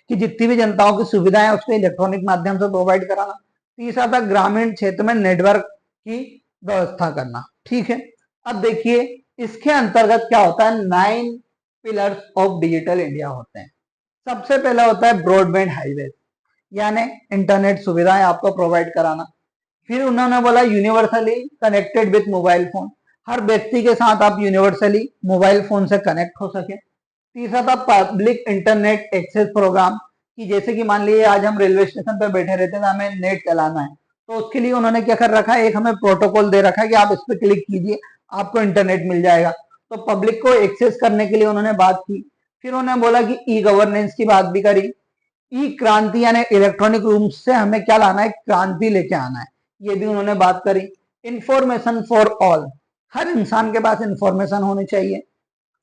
कि जितनी भी जनताओं की सुविधाएं उसको इलेक्ट्रॉनिक माध्यम से प्रोवाइड कराना। तीसरा था ग्रामीण क्षेत्र में नेटवर्क की व्यवस्था करना। ठीक है, अब देखिए इसके अंतर्गत क्या होता है, 9 पिलर्स ऑफ डिजिटल इंडिया होते हैं। सबसे पहला होता है ब्रॉडबैंड हाईवे, यानी इंटरनेट सुविधाएं आपको प्रोवाइड कराना। फिर उन्होंने बोला universally connected with mobile phone, हर व्यक्ति के साथ आप यूनिवर्सली मोबाइल फोन से कनेक्ट हो सके। तीसरा था पब्लिक इंटरनेट एक्सेस प्रोग्राम, कि जैसे कि मान लीजिए आज हम रेलवे स्टेशन पर बैठे रहते हैं, हमें नेट चलाना है, तो उसके लिए उन्होंने क्या कर रखा है, एक हमें प्रोटोकॉल दे रखा है कि आप इस पर क्लिक कीजिए आपको इंटरनेट मिल जाएगा। तो पब्लिक को एक्सेस करने के लिए उन्होंने बात की। फिर उन्होंने बोला कि ई गवर्नेंस की बात भी करी। ई क्रांति यानी इलेक्ट्रॉनिक रूप से हमें क्या लाना है, क्रांति लेके आना है, ये भी उन्होंने बात करी। इंफॉर्मेशन फॉर ऑल, हर इंसान के पास इंफॉर्मेशन होनी चाहिए।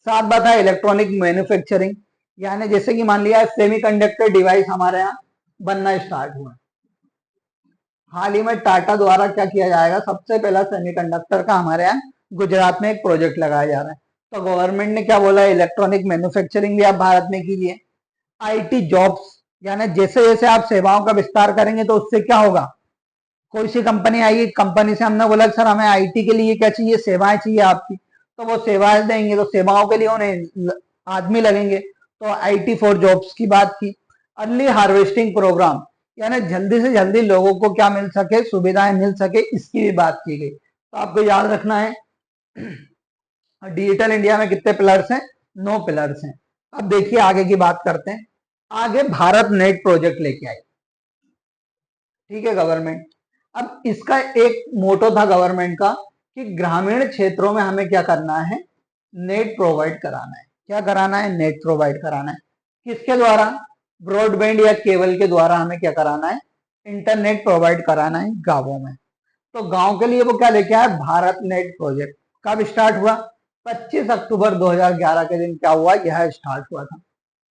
साथ बात है इलेक्ट्रॉनिक मैन्युफैक्चरिंग, यानी जैसे कि मान लिया सेमीकंडक्टर डिवाइस हमारे यहाँ बनना स्टार्ट हुआ। हाल ही में टाटा द्वारा क्या किया जाएगा, सबसे पहला सेमीकंडक्टर का हमारे यहाँ गुजरात में एक प्रोजेक्ट लगाया जा रहा है। तो गवर्नमेंट ने क्या बोला, इलेक्ट्रॉनिक मैन्युफैक्चरिंग भी आप भारत में कीजिए। आईटी जॉब्स, यानी जैसे जैसे आप सेवाओं का विस्तार करेंगे तो उससे क्या होगा, कोई सी कंपनी आई, कंपनी से हमने बोला सर हमें आईटी के लिए क्या चाहिए, सेवाएं चाहिए आपकी, तो वो सेवाएं देंगे, तो सेवाओं के लिए उन्हें आदमी लगेंगे, तो आईटी फॉर जॉब्स की बात की। अर्ली हार्वेस्टिंग प्रोग्राम, यानी जल्दी से जल्दी लोगों को क्या मिल सके, सुविधाएं मिल सके, इसकी भी बात की गई। तो आपको याद रखना है डिजिटल इंडिया में कितने पिलर्स हैं, 9 पिलर्स हैं। अब देखिए आगे की बात करते हैं। आगे भारत नेट प्रोजेक्ट लेके आई, ठीक है, गवर्नमेंट। अब इसका एक मोटो था गवर्नमेंट का कि ग्रामीण क्षेत्रों में हमें क्या करना है, नेट प्रोवाइड कराना है। क्या कराना है, नेट प्रोवाइड कराना है। किसके द्वारा, ब्रॉडबैंड या केबल के द्वारा हमें क्या कराना है, इंटरनेट प्रोवाइड कराना है गांवों में। तो गांव के लिए वो क्या लेके आया, भारत नेट प्रोजेक्ट। कब स्टार्ट हुआ, 25 अक्टूबर 2011 के दिन क्या हुआ, यह स्टार्ट हुआ था।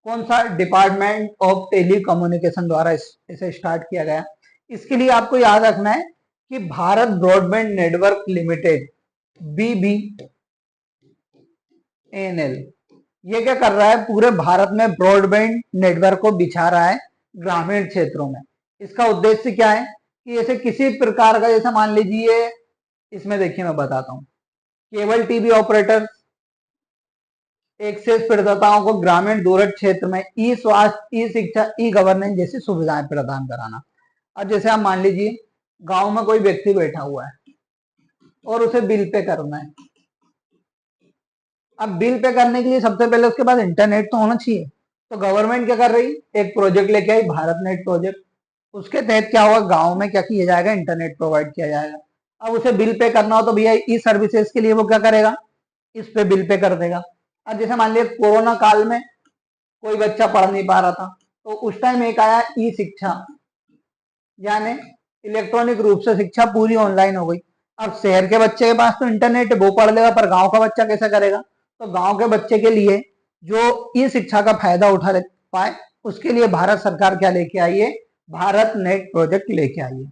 कौन सा, डिपार्टमेंट ऑफ टेली कम्युनिकेशन द्वारा इसे स्टार्ट किया गया। इसके लिए आपको याद रखना है कि Bharat broadband network limited BBNL, ये क्या कर रहा है, पूरे भारत में ब्रॉडबैंड नेटवर्क को बिछा रहा है ग्रामीण क्षेत्रों में। इसका उद्देश्य क्या है कि जैसे किसी प्रकार का, जैसे मान लीजिए इसमें देखिए मैं बताता हूँ, केबल टीवी ऑपरेटर एक्सेस प्रदाताओं को ग्रामीण दूरस्थ क्षेत्र में ई स्वास्थ्य, ई शिक्षा, ई गवर्नेंस जैसी सुविधाएं प्रदान कराना। अब जैसे आप मान लीजिए गांव में कोई व्यक्ति बैठा हुआ है और उसे बिल पे करना है। अब बिल पे करने के लिए सबसे पहले उसके पास इंटरनेट तो होना चाहिए। तो गवर्नमेंट क्या कर रही, एक प्रोजेक्ट लेके आई, भारत नेट प्रोजेक्ट। उसके तहत क्या होगा, गांव में क्या किया जाएगा, इंटरनेट प्रोवाइड किया जाएगा। अब उसे बिल पे करना हो तो भैया ई सर्विसेज के लिए वो क्या करेगा, इस पे बिल पे कर देगा। अब जैसे मान लिया कोरोना काल में कोई बच्चा पढ़ नहीं पा रहा था, तो उस टाइम एक आया ई शिक्षा, यानी इलेक्ट्रॉनिक रूप से शिक्षा पूरी ऑनलाइन हो गई। अब शहर के बच्चे के पास तो इंटरनेट है, वो पढ़ लेगा, पर गांव का बच्चा कैसे करेगा। तो गांव के बच्चे के लिए जो ई शिक्षा का फायदा उठा पाए, उसके लिए भारत सरकार क्या लेके आई है, भारत नेट प्रोजेक्ट लेके आई है।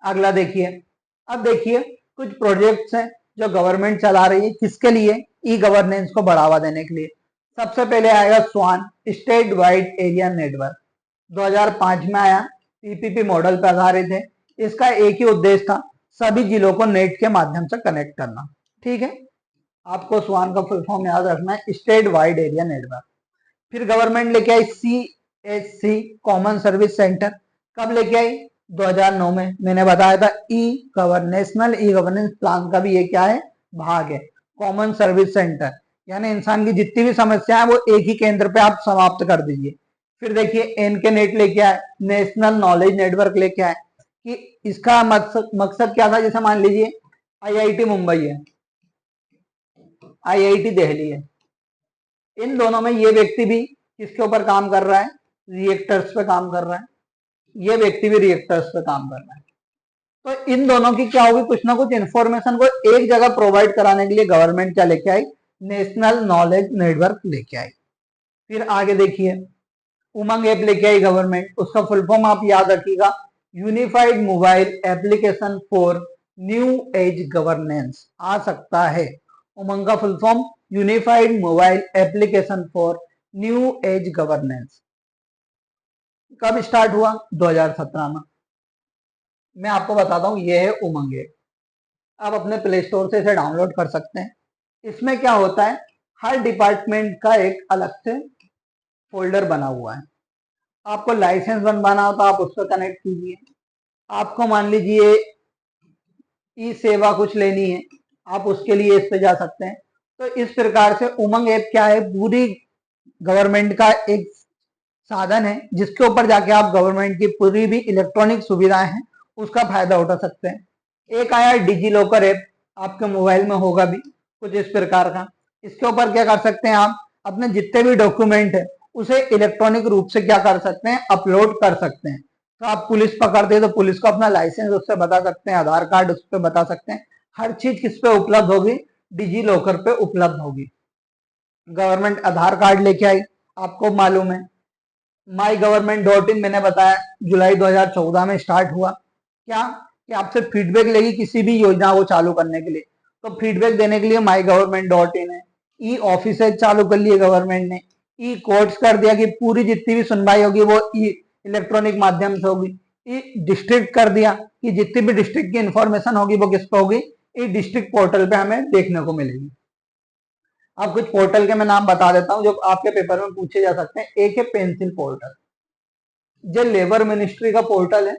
अगला देखिए, अब देखिए कुछ प्रोजेक्ट्स हैं जो गवर्नमेंट चला रही है, किसके लिए, ई गवर्नेंस को बढ़ावा देने के लिए। सबसे पहले आएगा स्वान, स्टेट वाइड एरिया नेटवर्क, 2005 में आया, पीपीपी मॉडल पर आधारित है। इसका एक ही उद्देश्य था, सभी जिलों को नेट के माध्यम से कनेक्ट करना। ठीक है, आपको स्वान का फुल फॉर्म याद रखना है, स्टेट वाइड एरिया नेटवर्क। फिर गवर्नमेंट लेके आई CSC, कॉमन सर्विस सेंटर। कब लेके आई, 2009 में। मैंने बताया था नेशनल ई गवर्नेंस प्लान का भी ये क्या है, भाग है, कॉमन सर्विस सेंटर, यानी इंसान की जितनी भी समस्या है वो एक ही केंद्र पे आप समाप्त कर दीजिए। फिर देखिए एनके नेट लेके आए, नेशनल नॉलेज नेटवर्क लेके आए, कि इसका मकसद क्या था, जैसे मान लीजिए IIT मुंबई है, IIT दिल्ली है, इन दोनों में ये व्यक्ति भी किसके ऊपर काम कर रहा है, रिएक्टर्स पे काम कर रहा है, ये व्यक्ति भी रिएक्टर्स पे काम कर रहा है। तो इन दोनों की क्या होगी, कुछ ना कुछ इंफॉर्मेशन को एक जगह प्रोवाइड कराने के लिए गवर्नमेंट क्या लेके आई, नेशनल नॉलेज नेटवर्क लेके आई। फिर आगे देखिए, उमंग ऐप लेके आई गवर्नमेंट, उसका फुल फॉर्म आप याद रखिएगा, unified mobile application for new age governance आ सकता है। उमंग का full form unified mobile application for new age governance. कब स्टार्ट हुआ? 2017 में। मैं आपको बताता हूँ, ये है उमंग ऐप। आप अपने प्ले स्टोर से इसे डाउनलोड कर सकते हैं। इसमें क्या होता है, हर डिपार्टमेंट का एक अलग से फोल्डर बना हुआ है। आपको लाइसेंस बनवाना हो तो आप उस पर कनेक्ट कीजिए। आपको मान लीजिए ई सेवा कुछ लेनी है, आप उसके लिए इस पे जा सकते हैं। तो इस प्रकार से उमंग ऐप क्या है, पूरी गवर्नमेंट का एक साधन है जिसके ऊपर जाके आप गवर्नमेंट की पूरी भी इलेक्ट्रॉनिक सुविधाएं हैं उसका फायदा उठा सकते हैं। एक आया डिजी लॉकर ऐप, आपके मोबाइल में होगा भी कुछ इस प्रकार का। इसके ऊपर क्या कर सकते हैं, आप अपने जितने भी डॉक्यूमेंट है उसे इलेक्ट्रॉनिक रूप से क्या कर सकते हैं, अपलोड कर सकते हैं। तो आप पुलिस पकड़ते हैं तो पुलिस को अपना लाइसेंस उससे बता सकते हैं, आधार कार्ड उस पर बता सकते हैं। हर चीज किस पे उपलब्ध होगी, डिजी लॉकर पे उपलब्ध होगी। गवर्नमेंट आधार कार्ड लेके आई, आपको मालूम है माई गवर्नमेंट डॉट इन, मैंने बताया जुलाई 2014 में स्टार्ट हुआ। क्या कि आपसे फीडबैक लेगी किसी भी योजना को चालू करने के लिए, तो फीडबैक देने के लिए माई गवर्नमेंट डॉट इन है। ई ऑफिस चालू कर लिए गवर्नमेंट ने, ई कोर्ट्स कर दिया कि पूरी जितनी भी सुनवाई होगी वो ई इलेक्ट्रॉनिक माध्यम से होगी। ई डिस्ट्रिक्ट कर दिया कि जितनी भी डिस्ट्रिक्ट की इंफॉर्मेशन होगी वो किस पे होगी, ई डिस्ट्रिक्ट पोर्टल पे हमें देखने को मिलेगी। अब कुछ पोर्टल के मैं नाम बता देता हूँ जो आपके पेपर में पूछे जा सकते हैं। एक है पेंसिल पोर्टल, जो लेबर मिनिस्ट्री का पोर्टल है।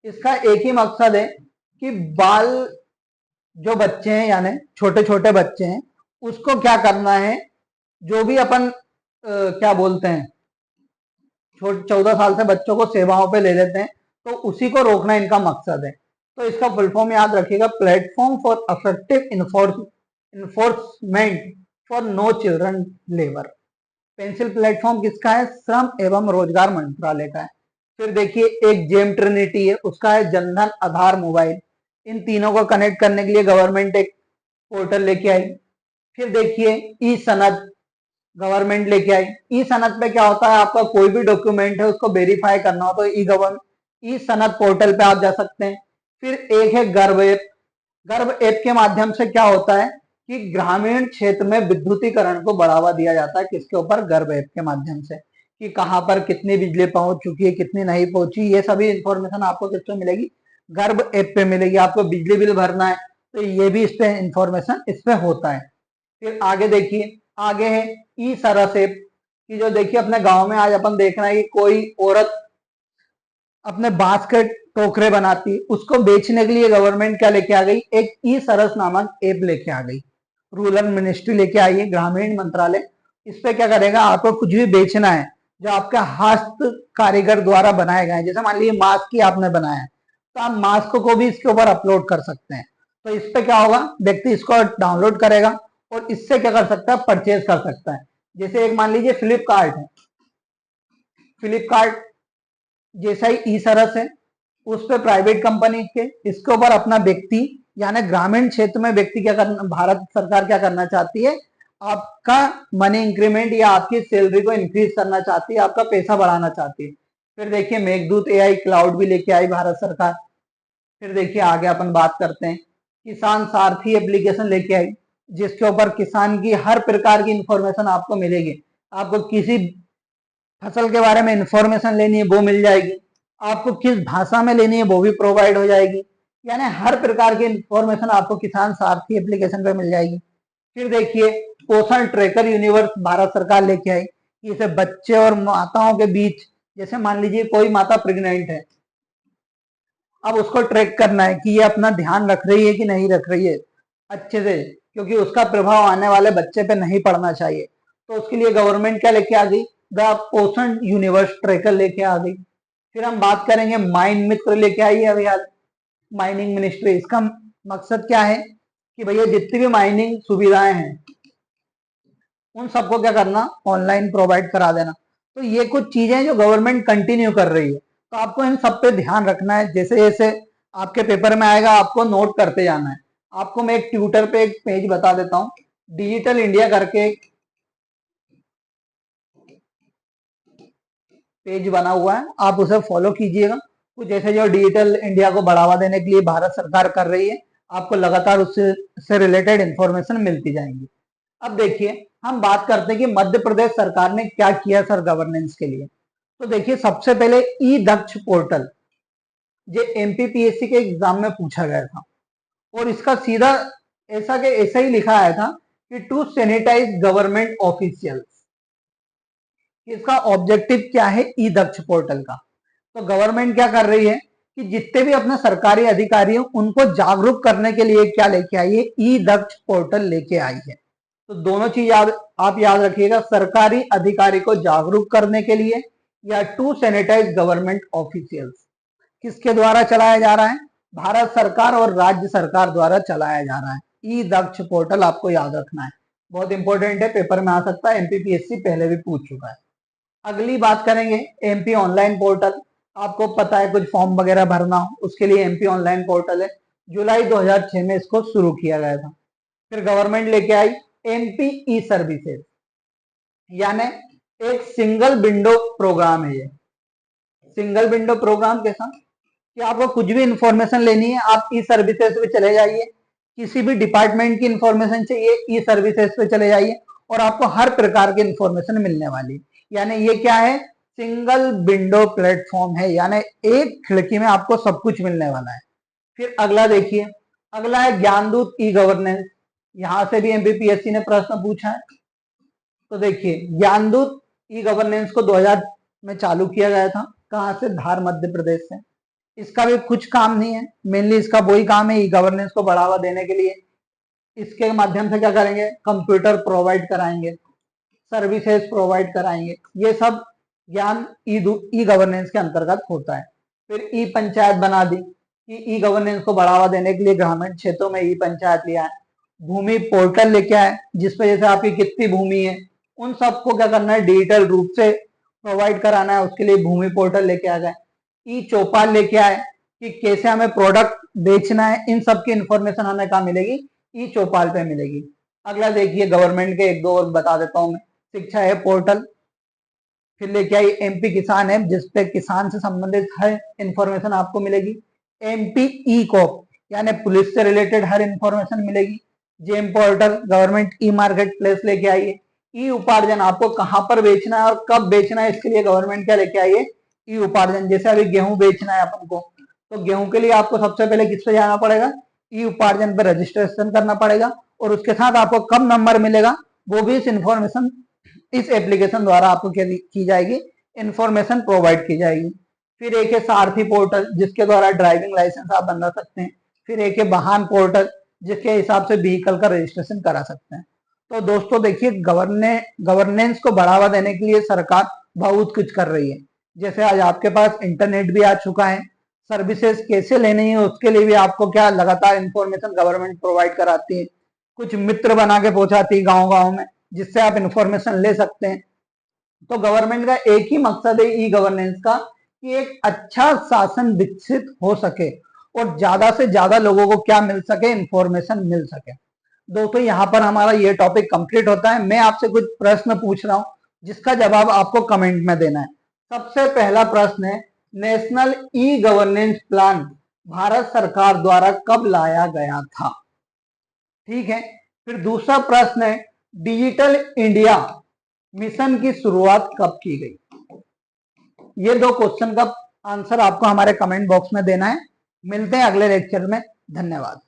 इसका एक ही मकसद है कि बाल जो बच्चे हैं यानी छोटे छोटे बच्चे हैं उसको क्या करना है, जो भी अपन क्या बोलते हैं 14 साल से बच्चों को सेवाओं पे ले लेते हैं, तो उसी को रोकना इनका मकसद है। तो इसका फुल फॉर्म याद रखिएगा, platform for effective enforcement for no children labour. Pencil platform किसका है, श्रम एवं रोजगार मंत्रालय का है। फिर देखिए एक जेम ट्रिनिटी है, उसका है जनधन आधार मोबाइल। इन तीनों को कनेक्ट करने के लिए गवर्नमेंट एक पोर्टल लेके आई। फिर देखिए ई सनद गवर्नमेंट लेके आई। ई सनद पे क्या होता है, आपका कोई भी डॉक्यूमेंट है उसको वेरीफाई करना हो तो ई सनद पोर्टल पे आप जा सकते हैं। फिर एक है गर्भ ऐप। गर्भ ऐप के माध्यम से क्या होता है कि ग्रामीण क्षेत्र में विद्युतीकरण को बढ़ावा दिया जाता है। किसके ऊपर, गर्भ ऐप के माध्यम से, कि कहाँ पर कितनी बिजली पहुंच चुकी है, कितनी नहीं पहुंची, ये सभी इंफॉर्मेशन आपको किससे मिलेगी, गर्भ ऐप पे मिलेगी। आपको बिजली बिल भरना है तो ये भी इस पे इंफॉर्मेशन इस पे होता है। फिर आगे देखिए, आगे है ई सरस ऐप की, जो देखिए अपने गांव में आज अपन देख रहे हैं कि कोई औरत अपने बांस के टोकरे बनाती, उसको बेचने के लिए गवर्नमेंट क्या लेके आ गई, एक ई सरस नामक ऐप लेके आ गई। रूरल मिनिस्ट्री लेके आई है, ग्रामीण मंत्रालय। इस पे क्या करेगा, आपको कुछ भी बेचना है जो आपका हस्त कारीगर द्वारा बनाए गए हैं, जैसे मान लीजिए मास्क की आपने बनाया है तो आप मास्क को भी इसके ऊपर अपलोड कर सकते हैं। तो इस पे क्या होगा, व्यक्ति इसको डाउनलोड करेगा और इससे क्या कर सकता है, परचेज कर सकता है। जैसे एक मान लीजिए फ्लिपकार्ट है, फ्लिपकार्ट जैसा ही ई सरस है, उस पे प्राइवेट कंपनी के इसके ऊपर अपना व्यक्ति यानी ग्रामीण क्षेत्र में व्यक्ति क्या करना, भारत सरकार क्या करना चाहती है, आपका मनी इंक्रीमेंट या आपकी सैलरी को इंक्रीज करना चाहती है, आपका पैसा बढ़ाना चाहती है। फिर देखिए मेघदूत एआई क्लाउड भी लेके आई भारत सरकार। फिर देखिए आगे अपन बात करते हैं, किसान सारथी एप्लीकेशन लेके आई, जिसके ऊपर किसान की हर प्रकार की इंफॉर्मेशन आपको मिलेगी। आपको किसी फसल के बारे में इंफॉर्मेशन लेनी है वो मिल जाएगी, आपको किस भाषा में लेनी है वो भी प्रोवाइड हो जाएगी। यानी हर प्रकार की इंफॉर्मेशन आपको किसान सारथी एप्लीकेशन पे मिल जाएगी। फिर देखिए पोषण ट्रैकर यूनिवर्स भारत सरकार लेके आई, कि इसे बच्चे और माताओं के बीच, जैसे मान लीजिए कोई माता प्रेग्नेंट है, अब उसको ट्रैक करना है कि ये अपना ध्यान रख रही है कि नहीं रख रही है अच्छे से, क्योंकि उसका प्रभाव आने वाले बच्चे पे नहीं पड़ना चाहिए। तो उसके लिए गवर्नमेंट क्या लेके आ गई, द पोषण यूनिवर्स ट्रैकर लेके आ गई। फिर हम बात करेंगे माइन मित्र लेके आई है अभी हाल, माइनिंग मिनिस्ट्री। इसका मकसद क्या है कि भैया जितनी भी माइनिंग सुविधाएं हैं उन सबको क्या करना, ऑनलाइन प्रोवाइड करा देना। तो ये कुछ चीजें जो गवर्नमेंट कंटिन्यू कर रही है, तो आपको इन सब पे ध्यान रखना है। जैसे जैसे आपके पेपर में आएगा आपको नोट करते जाना है। आपको मैं एक ट्विटर पे एक पेज बता देता हूँ, डिजिटल इंडिया करके पेज बना हुआ है, आप उसे फॉलो कीजिएगा। कुछ ऐसे जो डिजिटल इंडिया को बढ़ावा देने के लिए भारत सरकार कर रही है, आपको लगातार उससे रिलेटेड इंफॉर्मेशन मिलती जाएंगी। अब देखिए, हम बात करते हैं कि मध्य प्रदेश सरकार ने क्या किया सर गवर्नेंस के लिए। तो देखिए, सबसे पहले ई दक्ष पोर्टल, जो एमपीपीएससी के एग्जाम में पूछा गया था, और इसका सीधा ऐसा ही लिखा आया था कि टू सैनिटाइज गवर्नमेंट ऑफिशियल्स। इसका ऑब्जेक्टिव क्या है ई दक्ष पोर्टल का? तो गवर्नमेंट क्या कर रही है कि जितने भी अपने सरकारी अधिकारी हैं उनको जागरूक करने के लिए क्या लेके आई है, ई दक्ष पोर्टल लेके आई है। तो दोनों चीज आप याद रखिएगा, सरकारी अधिकारी को जागरूक करने के लिए या टू सैनिटाइज गवर्नमेंट ऑफिशियल्स। किसके द्वारा चलाया जा रहा है? भारत सरकार और राज्य सरकार द्वारा चलाया जा रहा है। ई दक्ष पोर्टल आपको याद रखना है, बहुत इंपॉर्टेंट है, पेपर में आ सकता है, एमपीपीएससी पहले भी पूछ चुका है। अगली बात करेंगे एमपी ऑनलाइन पोर्टल। आपको पता है कुछ फॉर्म वगैरह भरना हो, उसके लिए एमपी ऑनलाइन पोर्टल है। जुलाई 2006 में इसको शुरू किया गया था। फिर गवर्नमेंट लेके आई एमपी ई सर्विसेज, यानी एक सिंगल विंडो प्रोग्राम है। ये सिंगल विंडो प्रोग्राम कैसा कि आपको कुछ भी इंफॉर्मेशन लेनी है, आप ई सर्विसेज पे चले जाइए। किसी भी डिपार्टमेंट की इंफॉर्मेशन चाहिए, ई सर्विसेज पे चले जाइए और आपको हर प्रकार की इंफॉर्मेशन मिलने वाली है। यानी ये क्या है? सिंगल विंडो प्लेटफॉर्म है, यानी एक खिड़की में आपको सब कुछ मिलने वाला है। फिर अगला देखिए, अगला है ज्ञानदूत ई गवर्नेंस। यहां से भी एमपीपीएससी ने प्रश्न पूछा है। तो देखिए, ज्ञानदूत ई गवर्नेंस को 2000 में चालू किया गया था। कहां से? धार मध्य प्रदेश से। इसका भी कुछ काम नहीं है, मेनली इसका वही काम है ई गवर्नेंस को बढ़ावा देने के लिए। इसके माध्यम से क्या करेंगे? कंप्यूटर प्रोवाइड कराएंगे, सर्विसेज प्रोवाइड कराएंगे। ये सब ज्ञान ई गवर्नेंस के अंतर्गत होता है। फिर ई पंचायत बना दी कि ई गवर्नेंस को बढ़ावा देने के लिए ग्रामीण क्षेत्रों में ई पंचायत लिया है। भूमि पोर्टल लेके आए, जिस वजह से आपकी कितनी भूमि है उन सबको क्या करना है? डिजिटल रूप से प्रोवाइड कराना है, उसके लिए भूमि पोर्टल लेके आ गए। ई चौपाल लेके आए कि कैसे हमें प्रोडक्ट बेचना है, इन सब की इंफॉर्मेशन हमें कहाँ मिलेगी? ई चौपाल पे मिलेगी। अगला देखिए, गवर्नमेंट के एक दो और बता देता हूं मैं। शिक्षा है पोर्टल, फिर लेके आई एमपी किसान ऐप, जिसपे किसान से संबंधित हर इंफॉर्मेशन आपको मिलेगी। एमपी ई कॉप, यानी पुलिस से रिलेटेड हर इंफॉर्मेशन मिलेगी। GeM portal, government e market place लेके आई है। ई उपार्जन, आपको कहां पर बेचना है और कब बेचना है, इसके लिए गवर्नमेंट क्या लेके आई है? ई उपार्जन। जैसे अभी गेहूं बेचना है अपन को, तो गेहूं के लिए आपको सबसे पहले किस पे जाना पड़ेगा? ई उपार्जन पे रजिस्ट्रेशन करना पड़ेगा, और उसके साथ आपको कब नंबर मिलेगा वो भी इस इंफॉर्मेशन, इस एप्लीकेशन द्वारा आपको क्या की जाएगी? इंफॉर्मेशन प्रोवाइड की जाएगी। फिर एक है सारथी पोर्टल, जिसके द्वारा ड्राइविंग लाइसेंस आप बना सकते हैं। फिर एक है वाहन पोर्टल, जिसके हिसाब से व्हीकल का रजिस्ट्रेशन करा सकते हैं। तो दोस्तों देखिए, गवर्नेंस को बढ़ावा देने के लिए सरकार बहुत कुछ कर रही है। जैसे आज आपके पास इंटरनेट भी आ चुका है, सर्विसेज कैसे लेनी है उसके लिए भी आपको क्या लगातार इंफॉर्मेशन गवर्नमेंट प्रोवाइड कराती है। कुछ मित्र बना के पहुंचाती है गांव गांव में, जिससे आप इंफॉर्मेशन ले सकते हैं। तो गवर्नमेंट का एक ही मकसद है ई गवर्नेंस का, कि एक अच्छा शासन विकसित हो सके और ज्यादा से ज्यादा लोगों को क्या मिल सके? इंफॉर्मेशन मिल सके। दोस्तों, यहाँ पर हमारा ये टॉपिक कंप्लीट होता है। मैं आपसे कुछ प्रश्न पूछ रहा हूँ, जिसका जवाब आपको कमेंट में देना है। सबसे पहला प्रश्न है, national e governance plan Bharat सरकार द्वारा कब लाया गया था? ठीक है। फिर दूसरा प्रश्न है, डिजिटल इंडिया मिशन की शुरुआत कब की गई? ये दो क्वेश्चन का आंसर आपको हमारे कमेंट बॉक्स में देना है। मिलते हैं अगले लेक्चर में। धन्यवाद।